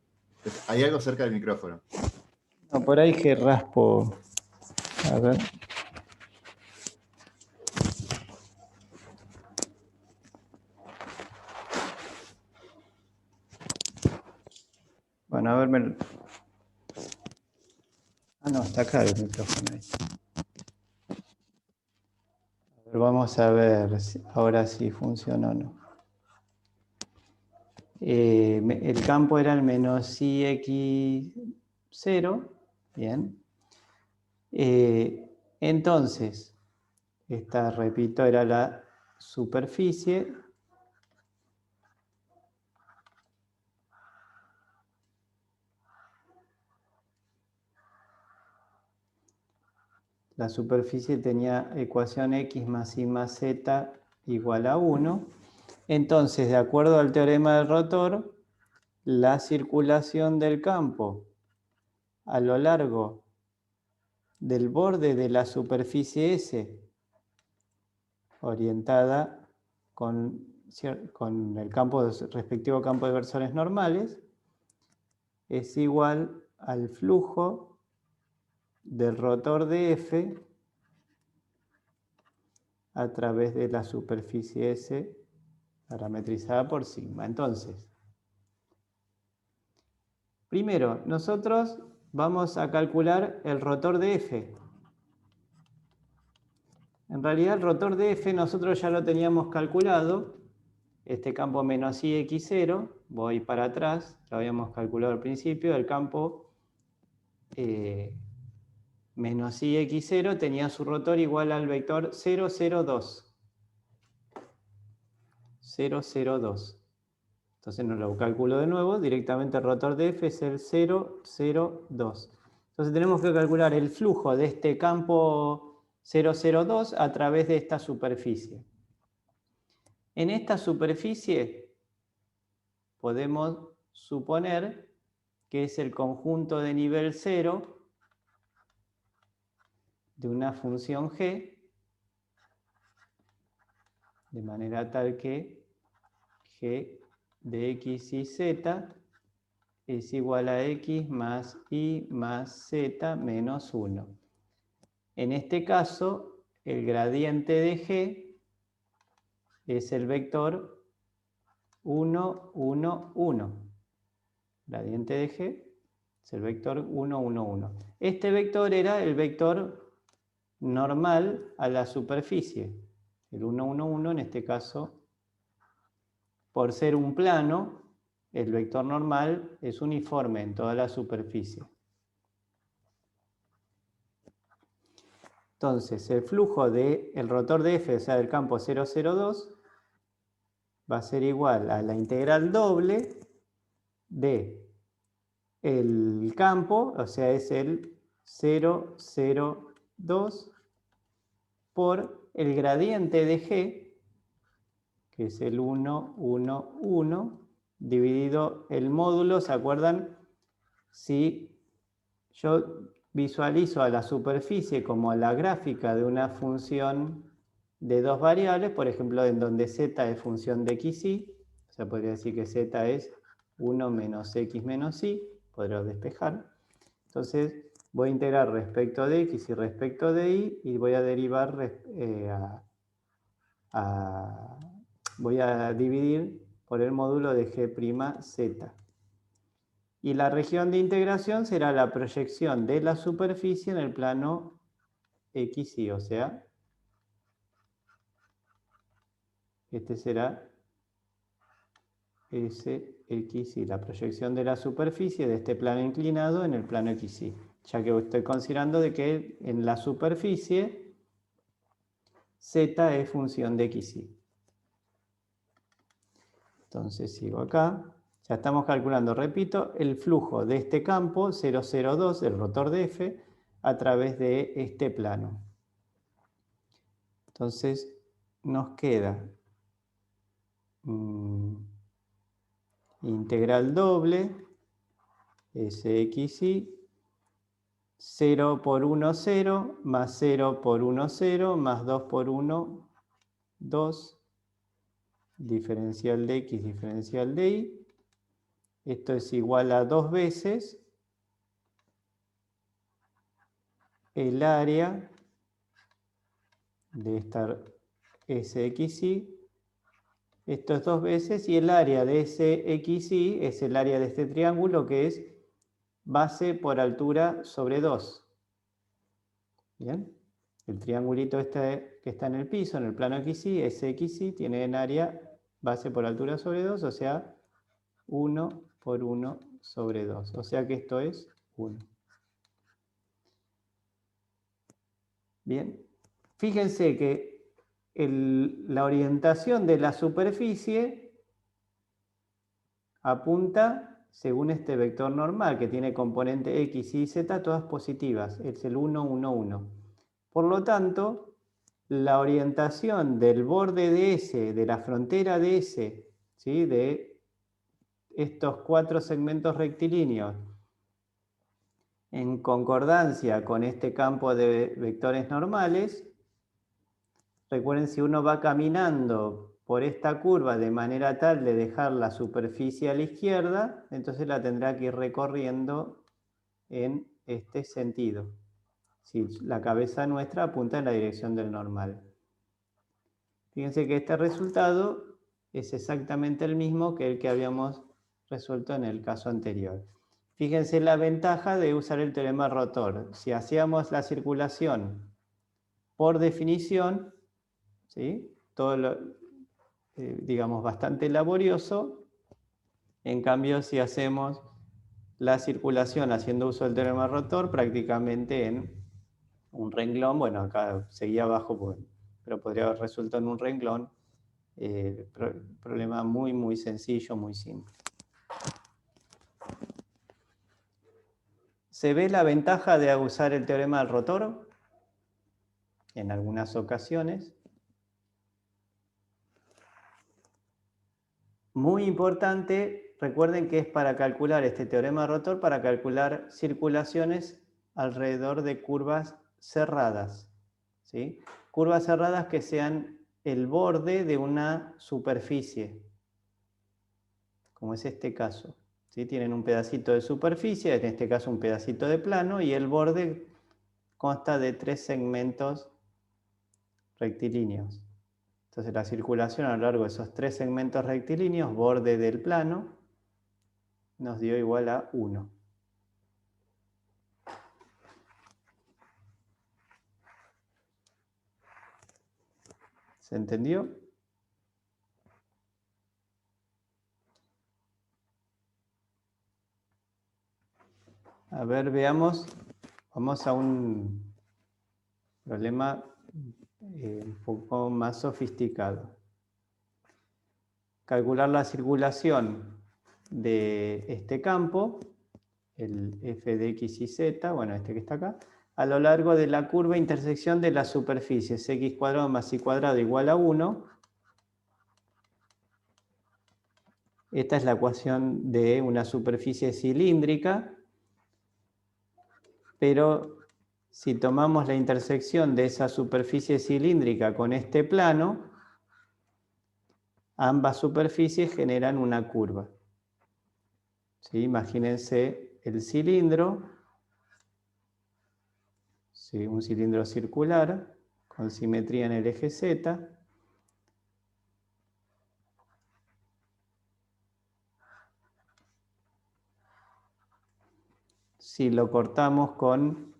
Hay algo cerca del micrófono. No, por ahí que raspo. A ver. Bueno, a ver, ah, no, está acá el micrófono. Ahí. A ver, vamos a ver si ahora sí funciona o no. El campo era el menos ix0. Bien. Entonces, esta, repito, era la superficie. La superficie tenía ecuación x más y más z igual a 1. Entonces, de acuerdo al teorema del rotor, la circulación del campo a lo largo del borde de la superficie S, orientada con el respectivo campo de versores normales, es igual al flujo del rotor de F a través de la superficie S parametrizada por sigma. Entonces, primero, nosotros vamos a calcular el rotor de F. En realidad el rotor de F nosotros ya lo teníamos calculado. Este campo menos ix0, voy para atrás, lo habíamos calculado al principio, el campo menos ix0 tenía su rotor igual al vector 0, 0, 2. 0, 0, 2. Entonces no lo calculo de nuevo, directamente el rotor de F es el 0, 0, 2. Entonces tenemos que calcular el flujo de este campo 0, 0, 2 a través de esta superficie. En esta superficie podemos suponer que es el conjunto de nivel 0 de una función g, de manera tal que g de x y z es igual a x más y más z menos 1. En este caso, el gradiente de g es el vector 1, 1, 1. Gradiente de g es el vector 1, 1, 1. Este vector era el vector normal a la superficie. El 1, 1, 1 en este caso, por ser un plano, el vector normal es uniforme en toda la superficie. Entonces, el flujo del rotor de F, o sea, del campo 0, 0, 2, va a ser igual a la integral doble de el campo, o sea, es el 0, 0, 2, por el gradiente de G, que es el 1, 1, 1, dividido el módulo, ¿se acuerdan? Si yo visualizo a la superficie como la gráfica de una función de dos variables, por ejemplo, en donde z es función de x, y, o sea, podría decir que z es 1 menos x menos y, podría despejar. Entonces, voy a integrar respecto de x y respecto de y voy a derivar, voy a dividir por el módulo de g'(z). Y la región de integración será la proyección de la superficie en el plano x, y, o sea, este será Sx, y la proyección de la superficie de este plano inclinado en el plano x, y, ya que estoy considerando de que en la superficie z es función de x, y. Entonces sigo acá. Ya estamos calculando, repito, el flujo de este campo 002, el rotor de F, a través de este plano. Entonces nos queda integral doble Sxy 0 por 1, 0, más 0 por 1, 0, más 2 por 1, 2, diferencial de x, diferencial de y. Esto es igual a 2 veces el área de esta SXY. Esto es 2 veces, y el área de SXY es el área de este triángulo, que es base por altura sobre 2. ¿Bien? El triangulito este que está en el piso, en el plano XY, SXY, tiene en área base por altura sobre 2, o sea, 1 por 1 sobre 2. O sea que esto es 1. Bien. Fíjense que la orientación de la superficie apunta según este vector normal, que tiene componente X, Y, Z, todas positivas. Es el 1, 1, 1. Por lo tanto, la orientación del borde de S, de la frontera de S, ¿sí?, de estos 4 segmentos rectilíneos, en concordancia con este campo de vectores normales, recuerden, si uno va caminando por esta curva de manera tal de dejar la superficie a la izquierda, entonces la tendrá que ir recorriendo en este sentido. Si la cabeza nuestra apunta en la dirección del normal. Fíjense que este resultado es exactamente el mismo que el que habíamos resuelto en el caso anterior. Fíjense la ventaja de usar el teorema rotor. Si hacíamos la circulación por definición, ¿sí?, todo lo, digamos, bastante laborioso. En cambio, si hacemos la circulación haciendo uso del teorema rotor, prácticamente en un renglón, bueno, acá seguía abajo, pero podría haber resuelto en un renglón. Problema muy, muy sencillo, muy simple. ¿Se ve la ventaja de usar el teorema del rotor? En algunas ocasiones. Muy importante, recuerden que es para calcular este teorema rotor, para calcular circulaciones alrededor de curvas cerradas, ¿sí? Curvas cerradas que sean el borde de una superficie, como es este caso, ¿sí? Tienen un pedacito de superficie, en este caso un pedacito de plano, y el borde consta de 3 segmentos rectilíneos. Entonces la circulación a lo largo de esos 3 segmentos rectilíneos, borde del plano, nos dio igual a 1. ¿Se entendió? A ver, veamos. Vamos a un problema un poco más sofisticado. Calcular la circulación de este campo, el f de x y z, bueno, este que está acá, a lo largo de la curva intersección de las superficies x cuadrado más y cuadrado igual a 1. Esta es la ecuación de una superficie cilíndrica, pero si tomamos la intersección de esa superficie cilíndrica con este plano, ambas superficies generan una curva. ¿Sí? Imagínense el cilindro, ¿sí?, un cilindro circular con simetría en el eje Z. Si lo cortamos con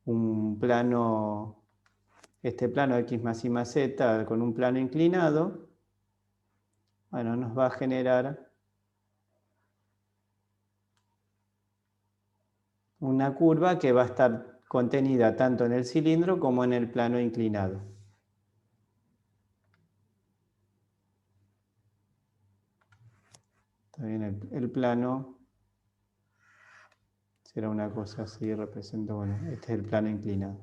un plano, este plano x más y más z, con un plano inclinado, bueno, nos va a generar una curva que va a estar contenida tanto en el cilindro como en el plano inclinado. También el plano será una cosa así, represento, bueno, este es el plano inclinado.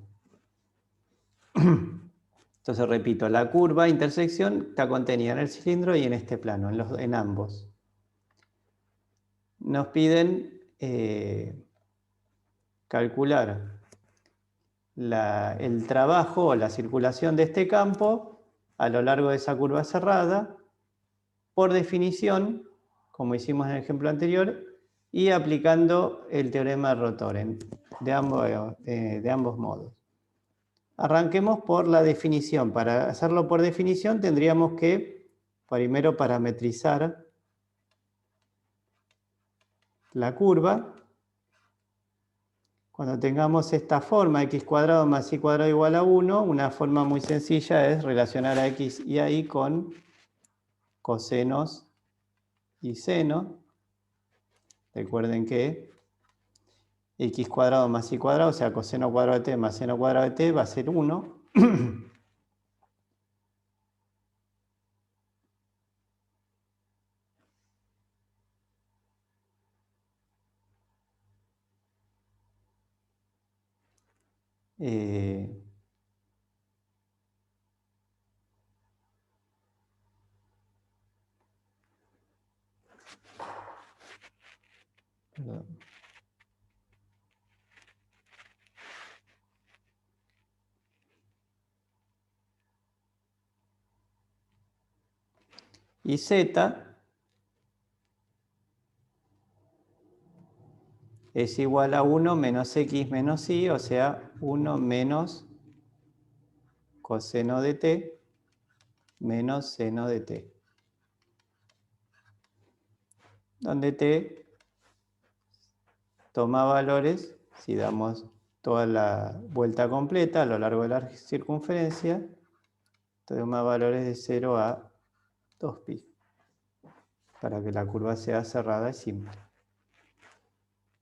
Entonces repito, la curva intersección está contenida en el cilindro y en este plano, en ambos. Nos piden calcular el trabajo o la circulación de este campo a lo largo de esa curva cerrada, por definición, como hicimos en el ejemplo anterior, y aplicando el teorema de rotor de ambos modos. Arranquemos por la definición. Para hacerlo por definición tendríamos que primero parametrizar la curva. Cuando tengamos esta forma, x cuadrado más y cuadrado igual a 1, una forma muy sencilla es relacionar a x y a y con cosenos y senos. Recuerden que x cuadrado más y cuadrado, o sea, coseno cuadrado de t más seno cuadrado de t va a ser 1. Perdón. Y z es igual a 1 menos x menos y, o sea, 1 menos coseno de t menos seno de t. Donde t toma valores, si damos toda la vuelta completa a lo largo de la circunferencia, toma valores de 0 a 2pi, para que la curva sea cerrada y simple.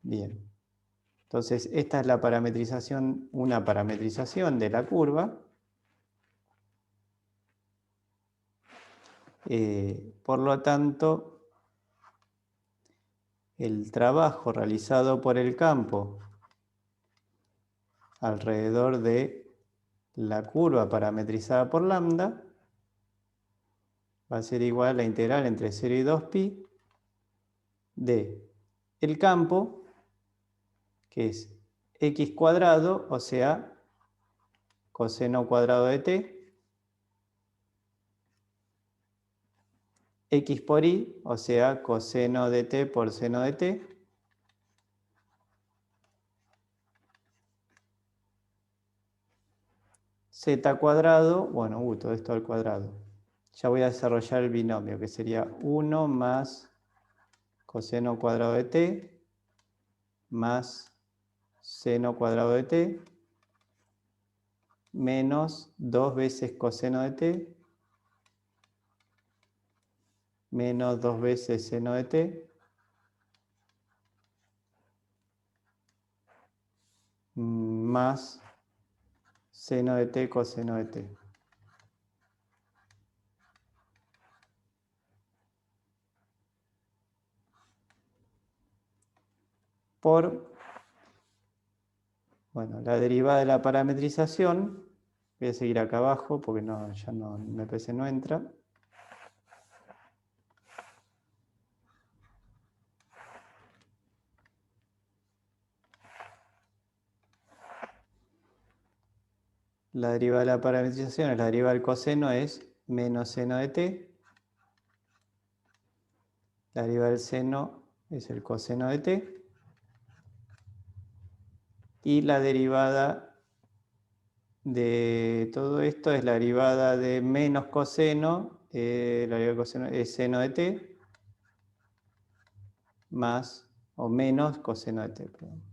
Bien. Entonces, esta es la parametrización, una parametrización de la curva. Por lo tanto, el trabajo realizado por el campo alrededor de la curva parametrizada por lambda va a ser igual a la integral entre 0 y 2pi de el campo, que es x cuadrado, o sea, coseno cuadrado de t, x por y, o sea, coseno de t por seno de t, z cuadrado, bueno, todo esto al cuadrado. Ya voy a desarrollar el binomio, que sería 1 más coseno cuadrado de t más seno cuadrado de t menos 2 veces coseno de t menos 2 veces seno de t más seno de t coseno de t. Por, bueno, la derivada de la parametrización, voy a seguir acá abajo porque ya no, me parece no entra. La derivada de la parametrización es la derivada del coseno, es menos seno de t. La derivada del seno es el coseno de t. Y la derivada de todo esto es la derivada de menos coseno, la derivada del coseno es seno de t, más o menos coseno de t. Perdón.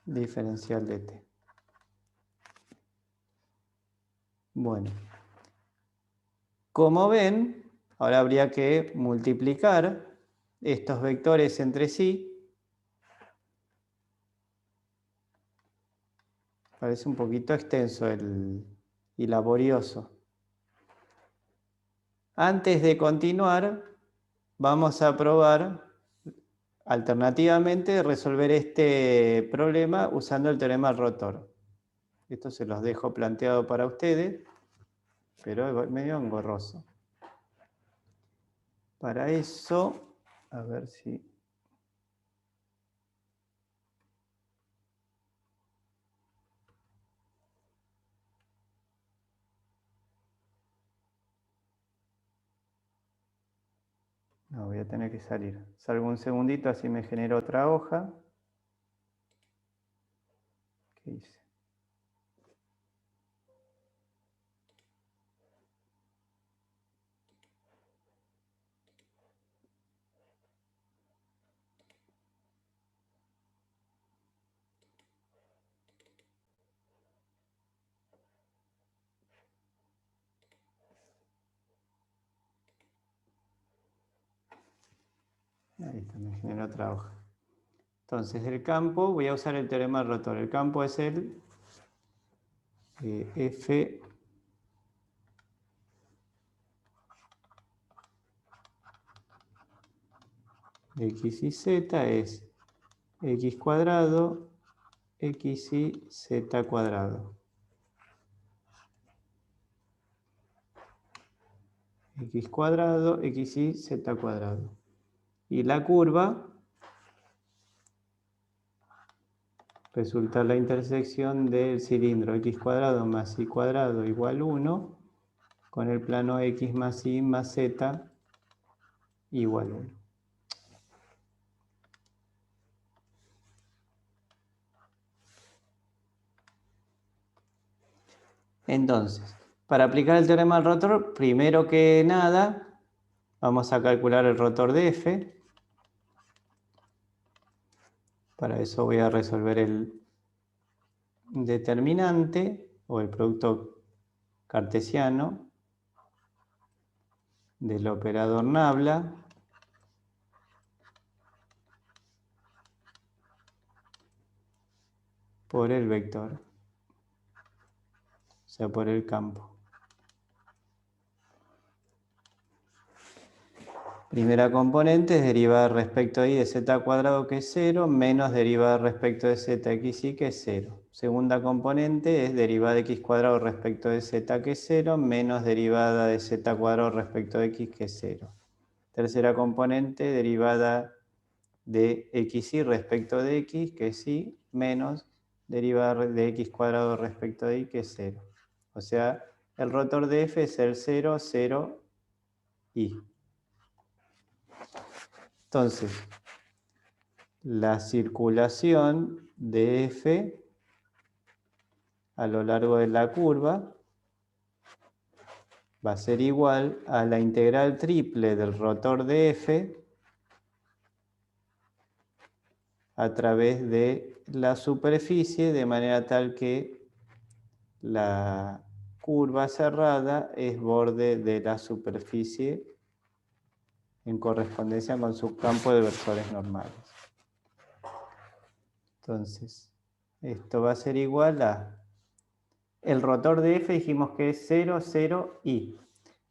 Diferencial de t. Bueno, como ven, ahora habría que multiplicar estos vectores entre sí. Parece un poquito extenso y laborioso. Antes de continuar, vamos a probar alternativamente resolver este problema usando el teorema del rotor. Esto se los dejo planteado para ustedes. pero es medio engorroso. Para eso, a ver si... No, voy a tener que salir. Salgo un segundito, así me genero otra hoja. ¿Qué hice? Ahí está, me generó otra hoja. Entonces, el campo, voy a usar el teorema del rotor. El campo es el F de X y Z es X cuadrado, X y Z cuadrado. X cuadrado, X y Z cuadrado. Y la curva resulta la intersección del cilindro X cuadrado más Y cuadrado igual 1 con el plano X más Y más Z igual 1. Entonces, para aplicar el teorema del rotor, primero que nada, vamos a calcular el rotor de F. Para eso voy a resolver el determinante o el producto cartesiano del operador nabla por el vector, o sea, por el campo. Primera componente es derivada respecto de y de z cuadrado, que es 0, menos derivada respecto de zxy, que es 0. Segunda componente es derivada de x cuadrado respecto de z, que es 0, menos derivada de z cuadrado respecto de x, que es 0. Tercera componente, derivada de xy respecto de x, que es y, menos derivada de x cuadrado respecto de y, que es 0. O sea, el rotor de F es el 0, 0, y. Entonces, la circulación de F a lo largo de la curva va a ser igual a la integral triple del rotor de F a través de la superficie, de manera tal que la curva cerrada es borde de la superficie en correspondencia con su campo de versores normales. Entonces, esto va a ser igual a... El rotor de F dijimos que es 0, 0, y.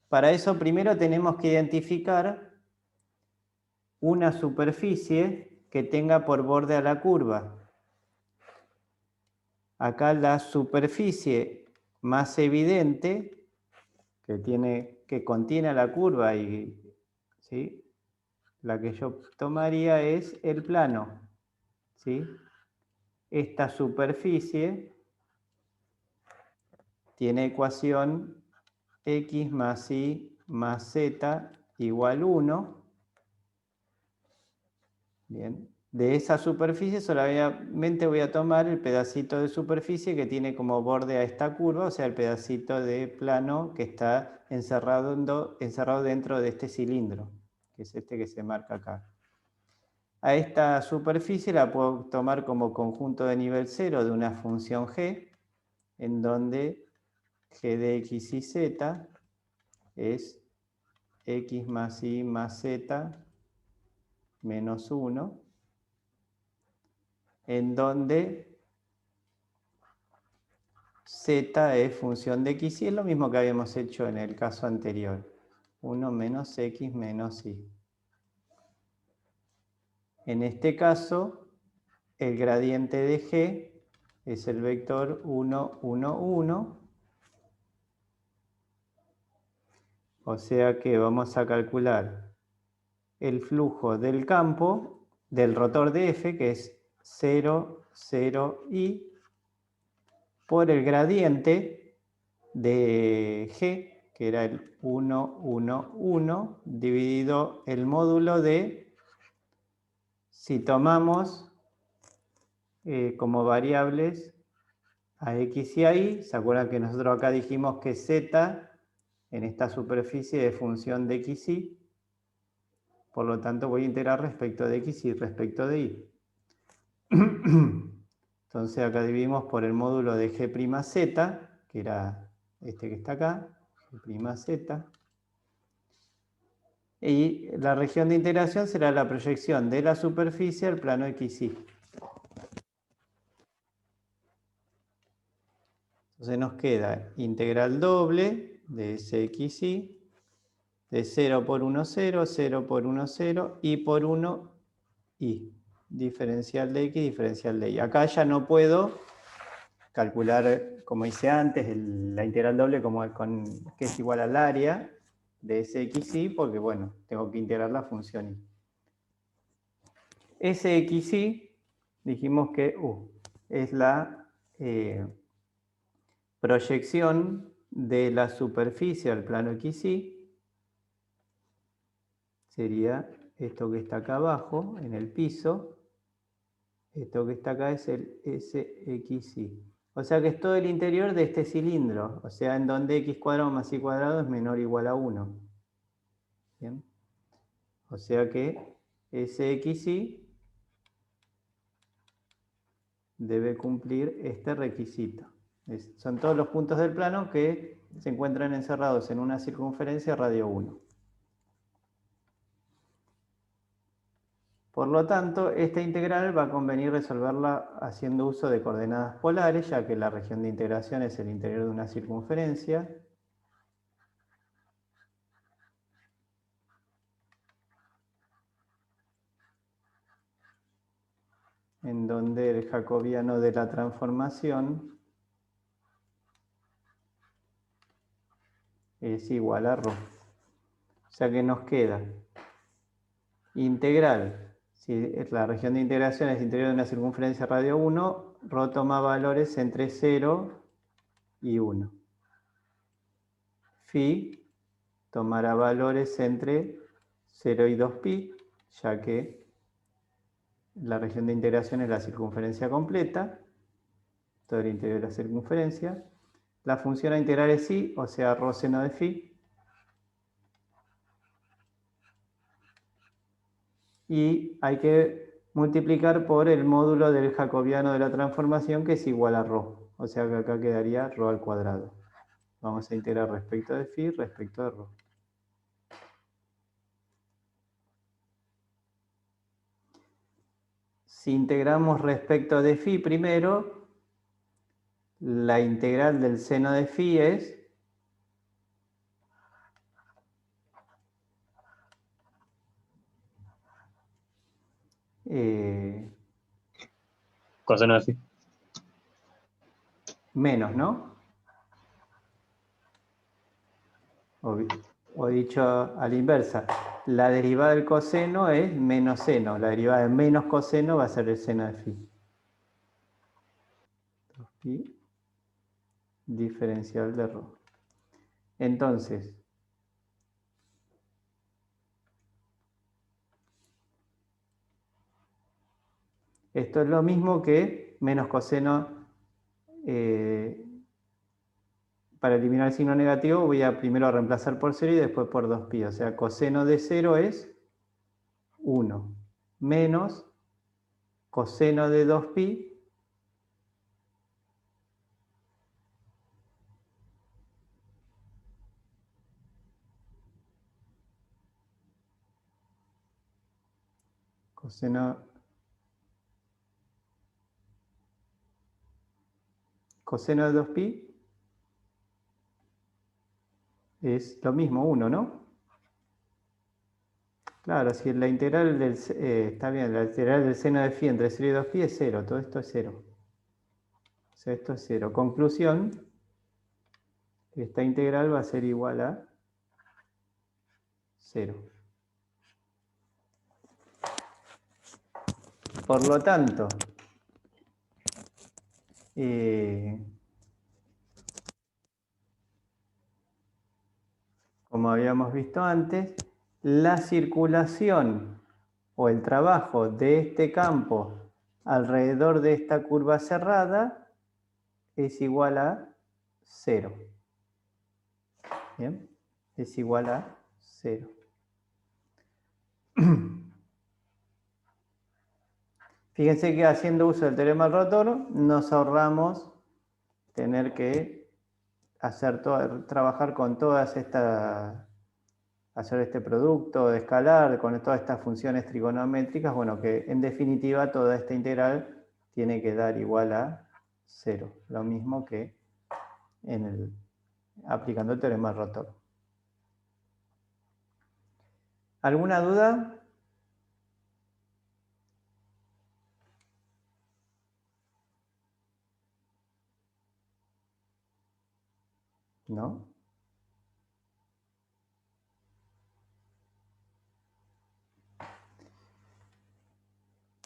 Para eso primero tenemos que identificar una superficie que tenga por borde a la curva. Acá la superficie más evidente que contiene a la curva, ¿sí? La que yo tomaría es el plano, ¿sí? Esta superficie tiene ecuación x más y más z igual 1. Bien. De esa superficie solamente voy a tomar el pedacito de superficie que tiene como borde a esta curva, o sea, el pedacito de plano que está encerrado dentro de este cilindro, que es este que se marca acá. A esta superficie la puedo tomar como conjunto de nivel 0 de una función g, en donde g de x y z es x más y más z menos 1, en donde z es función de x y es lo mismo que habíamos hecho en el caso anterior. 1 menos x menos y. En este caso, el gradiente de g es el vector 1, 1, 1. O sea que vamos a calcular el flujo del campo del rotor de F, que es 0, 0, I, por el gradiente de G, que era el 1, 1, 1, dividido el módulo de, si tomamos como variables a X y a Y, ¿se acuerdan que nosotros acá dijimos que Z en esta superficie es función de X y? Por lo tanto voy a integrar respecto de X y respecto de Y. Entonces acá dividimos por el módulo de G'(Z), que era este que está acá, G'(Z). Y la región de integración será la proyección de la superficie al plano XY. Entonces nos queda integral doble de SXY de 0 por 1, 0, 0 por 1, 0, y por 1, y. Diferencial de X, diferencial de Y. Acá ya no puedo calcular, como hice antes, la integral doble que es igual al área de SXY, porque bueno, tengo que integrar la función Y. SXY, dijimos que es la proyección de la superficie al plano XY. Sería esto que está acá abajo, en el piso. Esto que está acá es el SXY. O sea que es todo el interior de este cilindro. O sea, en donde x cuadrado más y cuadrado es menor o igual a 1. ¿Bien? O sea que SXY debe cumplir este requisito. Son todos los puntos del plano que se encuentran encerrados en una circunferencia radio 1. Por lo tanto, esta integral va a convenir resolverla haciendo uso de coordenadas polares, ya que la región de integración es el interior de una circunferencia. En donde el jacobiano de la transformación es igual a ρ. O sea que nos queda integral. Si la región de integración es interior de una circunferencia radio 1, ρ toma valores entre 0 y 1. Phi tomará valores entre 0 y 2pi, ya que la región de integración es la circunferencia completa, todo el interior de la circunferencia. La función a integrar es I, o sea, ρ seno de phi. Y hay que multiplicar por el módulo del jacobiano de la transformación, que es igual a ρ. O sea que acá quedaría ρ al cuadrado. Vamos a integrar respecto de phi respecto de ρ. Si integramos respecto de phi primero, la integral del seno de phi es coseno de phi. Menos, ¿no? O dicho a la inversa, la derivada del coseno es menos seno. La derivada de menos coseno va a ser el seno de phi. Phi diferencial de ρ. Entonces, esto es lo mismo que menos coseno. Para eliminar el signo negativo voy a primero reemplazar por 0 y después por 2pi. O sea, coseno de 0 es 1 menos coseno de 2pi coseno de 2pi es lo mismo, 1, ¿no? Claro, si la integral del, está bien, la integral del seno de phi entre 0 y 2pi es 0, todo esto es 0. O sea, esto es 0. Conclusión, esta integral va a ser igual a 0. Por lo tanto, como habíamos visto antes, la circulación o el trabajo de este campo alrededor de esta curva cerrada es igual a 0. ¿Bien? Es igual a 0. Fíjense que haciendo uso del teorema del rotor nos ahorramos tener que trabajar con todas estas, hacer este producto escalar, con todas estas funciones trigonométricas, bueno, que en definitiva toda esta integral tiene que dar igual a 0, lo mismo que aplicando el teorema del rotor. ¿Alguna duda? ¿No?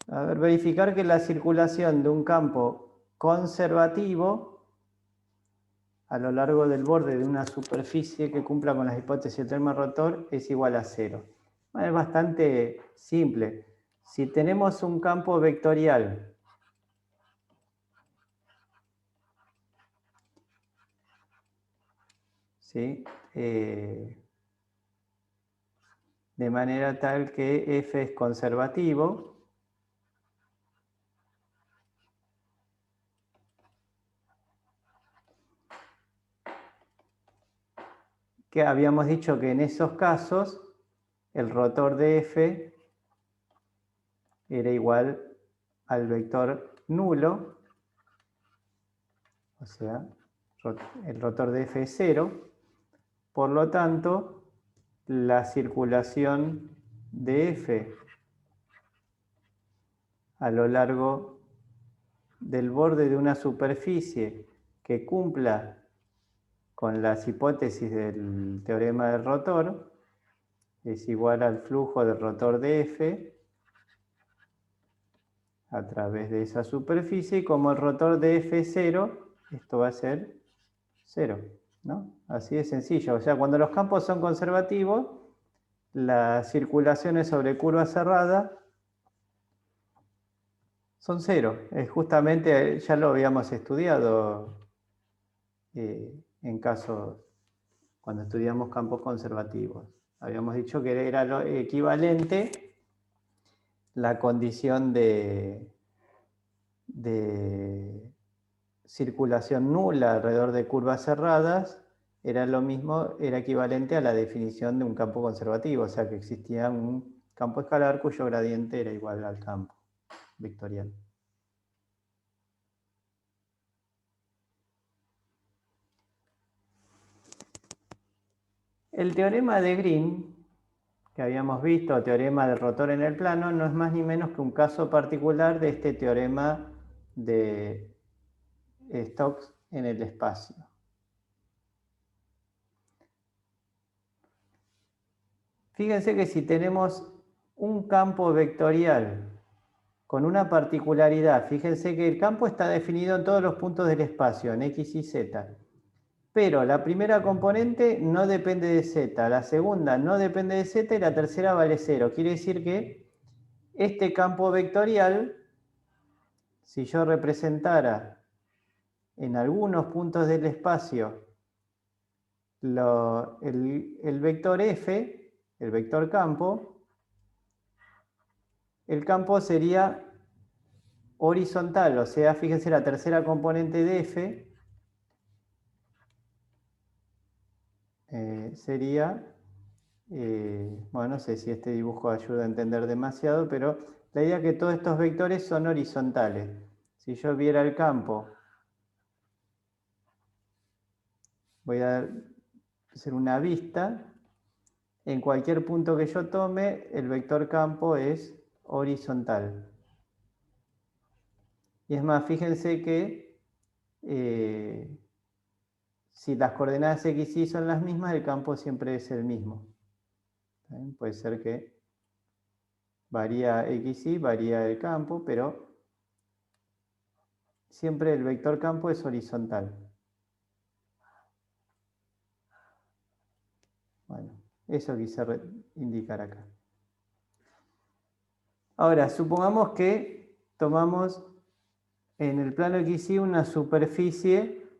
A ver, verificar que la circulación de un campo conservativo a lo largo del borde de una superficie que cumpla con las hipótesis del teorema rotor es igual a 0. Bueno, es bastante simple. Si tenemos un campo vectorial ¿sí? De manera tal que F es conservativo, que habíamos dicho que en esos casos el rotor de F era igual al vector nulo, o sea, el rotor de F es 0, por lo tanto, la circulación de F a lo largo del borde de una superficie que cumpla con las hipótesis del teorema del rotor es igual al flujo del rotor de F a través de esa superficie, y como el rotor de F es 0, esto va a ser 0, ¿no? Así de sencillo. O sea, cuando los campos son conservativos, las circulaciones sobre curva cerrada son 0. Justamente ya lo habíamos estudiado en casos cuando estudiamos campos conservativos. Habíamos dicho que era lo equivalente la condición de circulación nula alrededor de curvas cerradas, era lo mismo, era equivalente a la definición de un campo conservativo, o sea que existía un campo escalar cuyo gradiente era igual al campo vectorial. El teorema de Green, que habíamos visto, teorema del rotor en el plano, no es más ni menos que un caso particular de este teorema de Stokes en el espacio. Fíjense que si tenemos un campo vectorial con una particularidad, fíjense que el campo está definido en todos los puntos del espacio, en X y Z. Pero la primera componente no depende de Z, la segunda no depende de Z y la tercera vale 0. Quiere decir que este campo vectorial, si yo representara en algunos puntos del espacio el vector F, el vector campo, el campo sería horizontal, o sea, fíjense la tercera componente de F sería, bueno, no sé si este dibujo ayuda a entender demasiado, pero la idea es que todos estos vectores son horizontales. Si yo viera el campo, voy a hacer una vista, en cualquier punto que yo tome, el vector campo es horizontal. Y es más, fíjense que si las coordenadas X y Y son las mismas, el campo siempre es el mismo. Puede ser que varía XY, varía el campo, pero siempre el vector campo es horizontal. Bueno, eso quise indicar acá. Ahora, supongamos que tomamos en el plano XY una superficie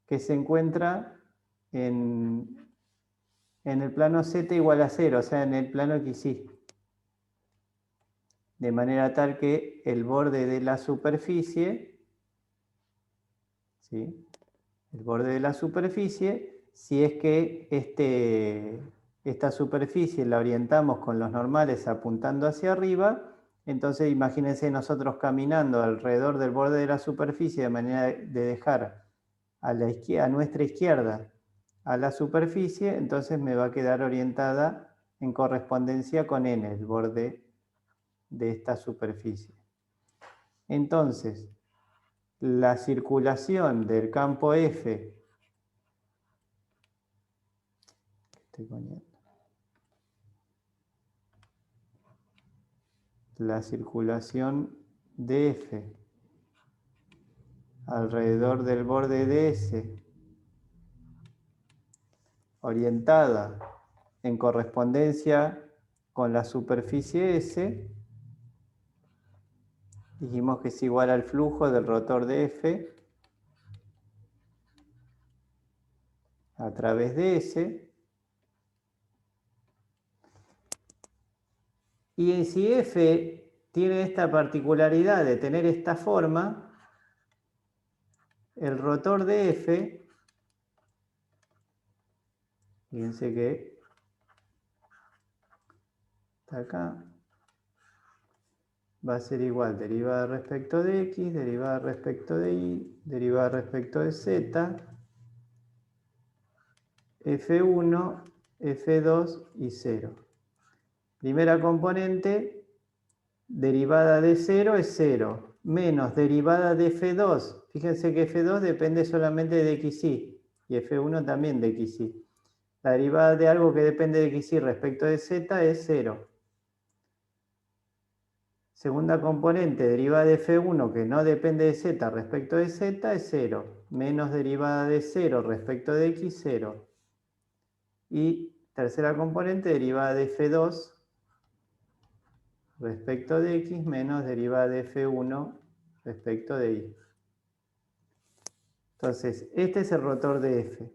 que se encuentra en el plano Z igual a 0, o sea, en el plano XY. De manera tal que el borde de la superficie, ¿sí? El borde de la superficie, si es que esta superficie la orientamos con los normales apuntando hacia arriba, entonces imagínense nosotros caminando alrededor del borde de la superficie de manera de dejar a nuestra izquierda a la superficie, entonces me va a quedar orientada en correspondencia con n, el borde de esta superficie. Entonces, la circulación del campo F, la circulación de F alrededor del borde de S, orientada en correspondencia con la superficie S, dijimos que es igual al flujo del rotor de F a través de S. Y si F tiene esta particularidad de tener esta forma, el rotor de F, fíjense que está acá, va a ser igual derivada respecto de X, derivada respecto de Y, derivada respecto de Z, F1, F2 y 0. Primera componente, derivada de 0 es 0, menos derivada de F2. Fíjense que F2 depende solamente de XY y F1 también de XY. La derivada de algo que depende de XY respecto de Z es 0. Segunda componente, derivada de F1 que no depende de Z respecto de Z es 0. Menos derivada de 0 respecto de X, 0. Y tercera componente, derivada de F2 respecto de X menos derivada de F1 respecto de Y. Entonces, este es el rotor de F.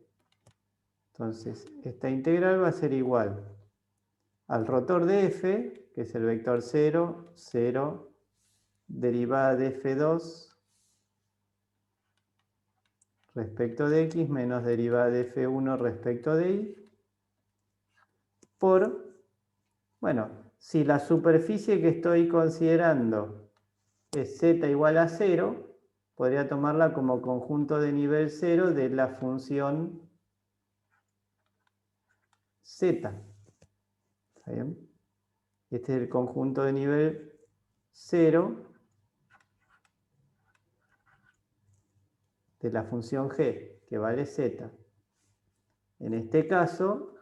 Entonces, esta integral va a ser igual al rotor de F, que es el vector 0, 0, derivada de F2 respecto de X menos derivada de F1 respecto de Y, por, bueno, si la superficie que estoy considerando es Z igual a 0, podría tomarla como conjunto de nivel 0 de la función Z. ¿Está bien? Este es el conjunto de nivel 0 de la función g, que vale z. En este caso,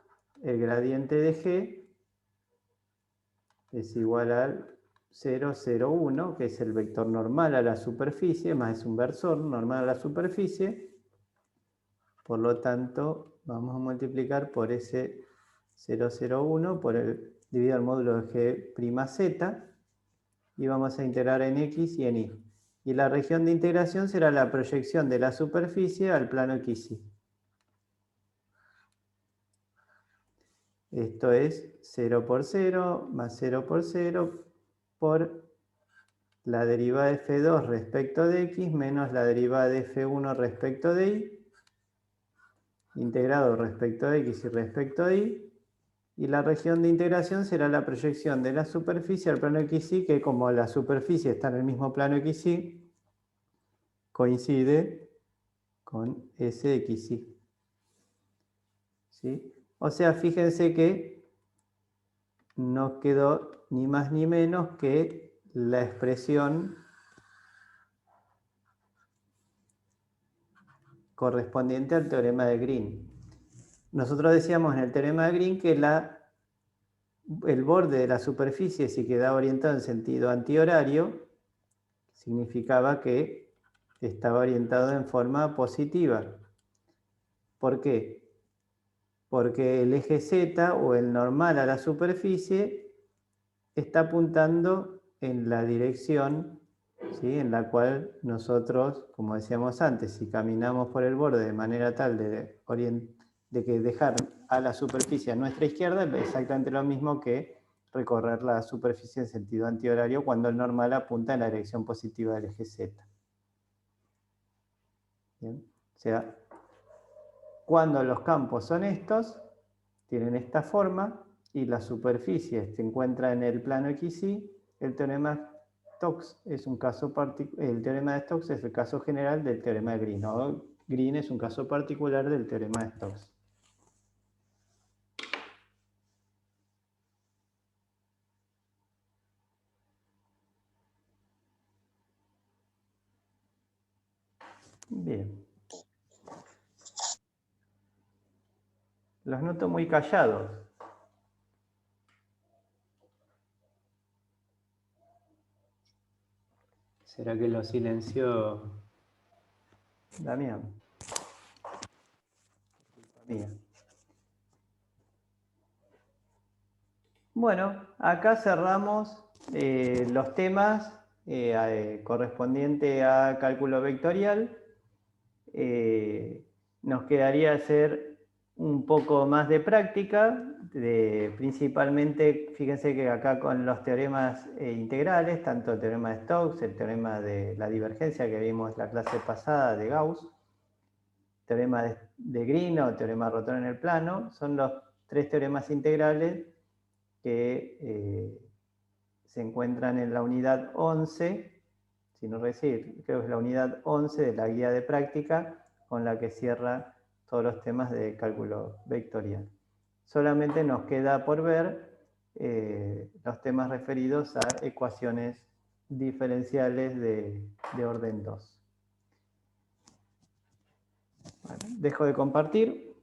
el gradiente de g es igual al 0, 0, 1, que es el vector normal a la superficie, más es un versor normal a la superficie. Por lo tanto, vamos a multiplicar por ese 0, 0, 1 por el dividido al módulo de g' z, y vamos a integrar en x y en y. Y la región de integración será la proyección de la superficie al plano XY. Esto es 0 por 0 más 0 por 0 por la derivada de F2 respecto de X menos la derivada de F1 respecto de Y, integrado respecto de X y respecto de Y. Y la región de integración será la proyección de la superficie al plano XY, que como la superficie está en el mismo plano XY, coincide con SXY. ¿Sí? O sea, fíjense que nos quedó ni más ni menos que la expresión correspondiente al teorema de Green. nosotros decíamos en el teorema de Green que el borde de la superficie, si quedaba orientado en sentido antihorario, significaba que estaba orientado en forma positiva. ¿Por qué? Porque el eje Z o el normal a la superficie está apuntando en la dirección, ¿sí?, en la cual nosotros, como decíamos antes, si caminamos por el borde de manera tal de que dejar a la superficie a nuestra izquierda, es exactamente lo mismo que recorrer la superficie en sentido antihorario cuando el normal apunta en la dirección positiva del eje Z. ¿Bien? O sea, cuando los campos son estos, tienen esta forma, y la superficie se encuentra en el plano XY, el teorema Stokes es un caso el teorema de Stokes es el caso general del teorema de Green, o Green es un caso particular del teorema de Stokes. Bien. Los noto muy callados. ¿Será que lo silenció Damián? Mía. Bueno, acá cerramos los temas correspondientes a cálculo vectorial. Nos quedaría hacer un poco más de práctica, principalmente, fíjense que acá con los teoremas integrales, tanto el teorema de Stokes, el teorema de la divergencia que vimos la clase pasada de Gauss, teorema de Green o teorema rotor en el plano, son los 3 teoremas integrales que se encuentran en la unidad 11, si no decir, creo que es la unidad 11 de la guía de práctica, con la que cierra todos los temas de cálculo vectorial. Solamente nos queda por ver los temas referidos a ecuaciones diferenciales de orden 2. Bueno, dejo de compartir.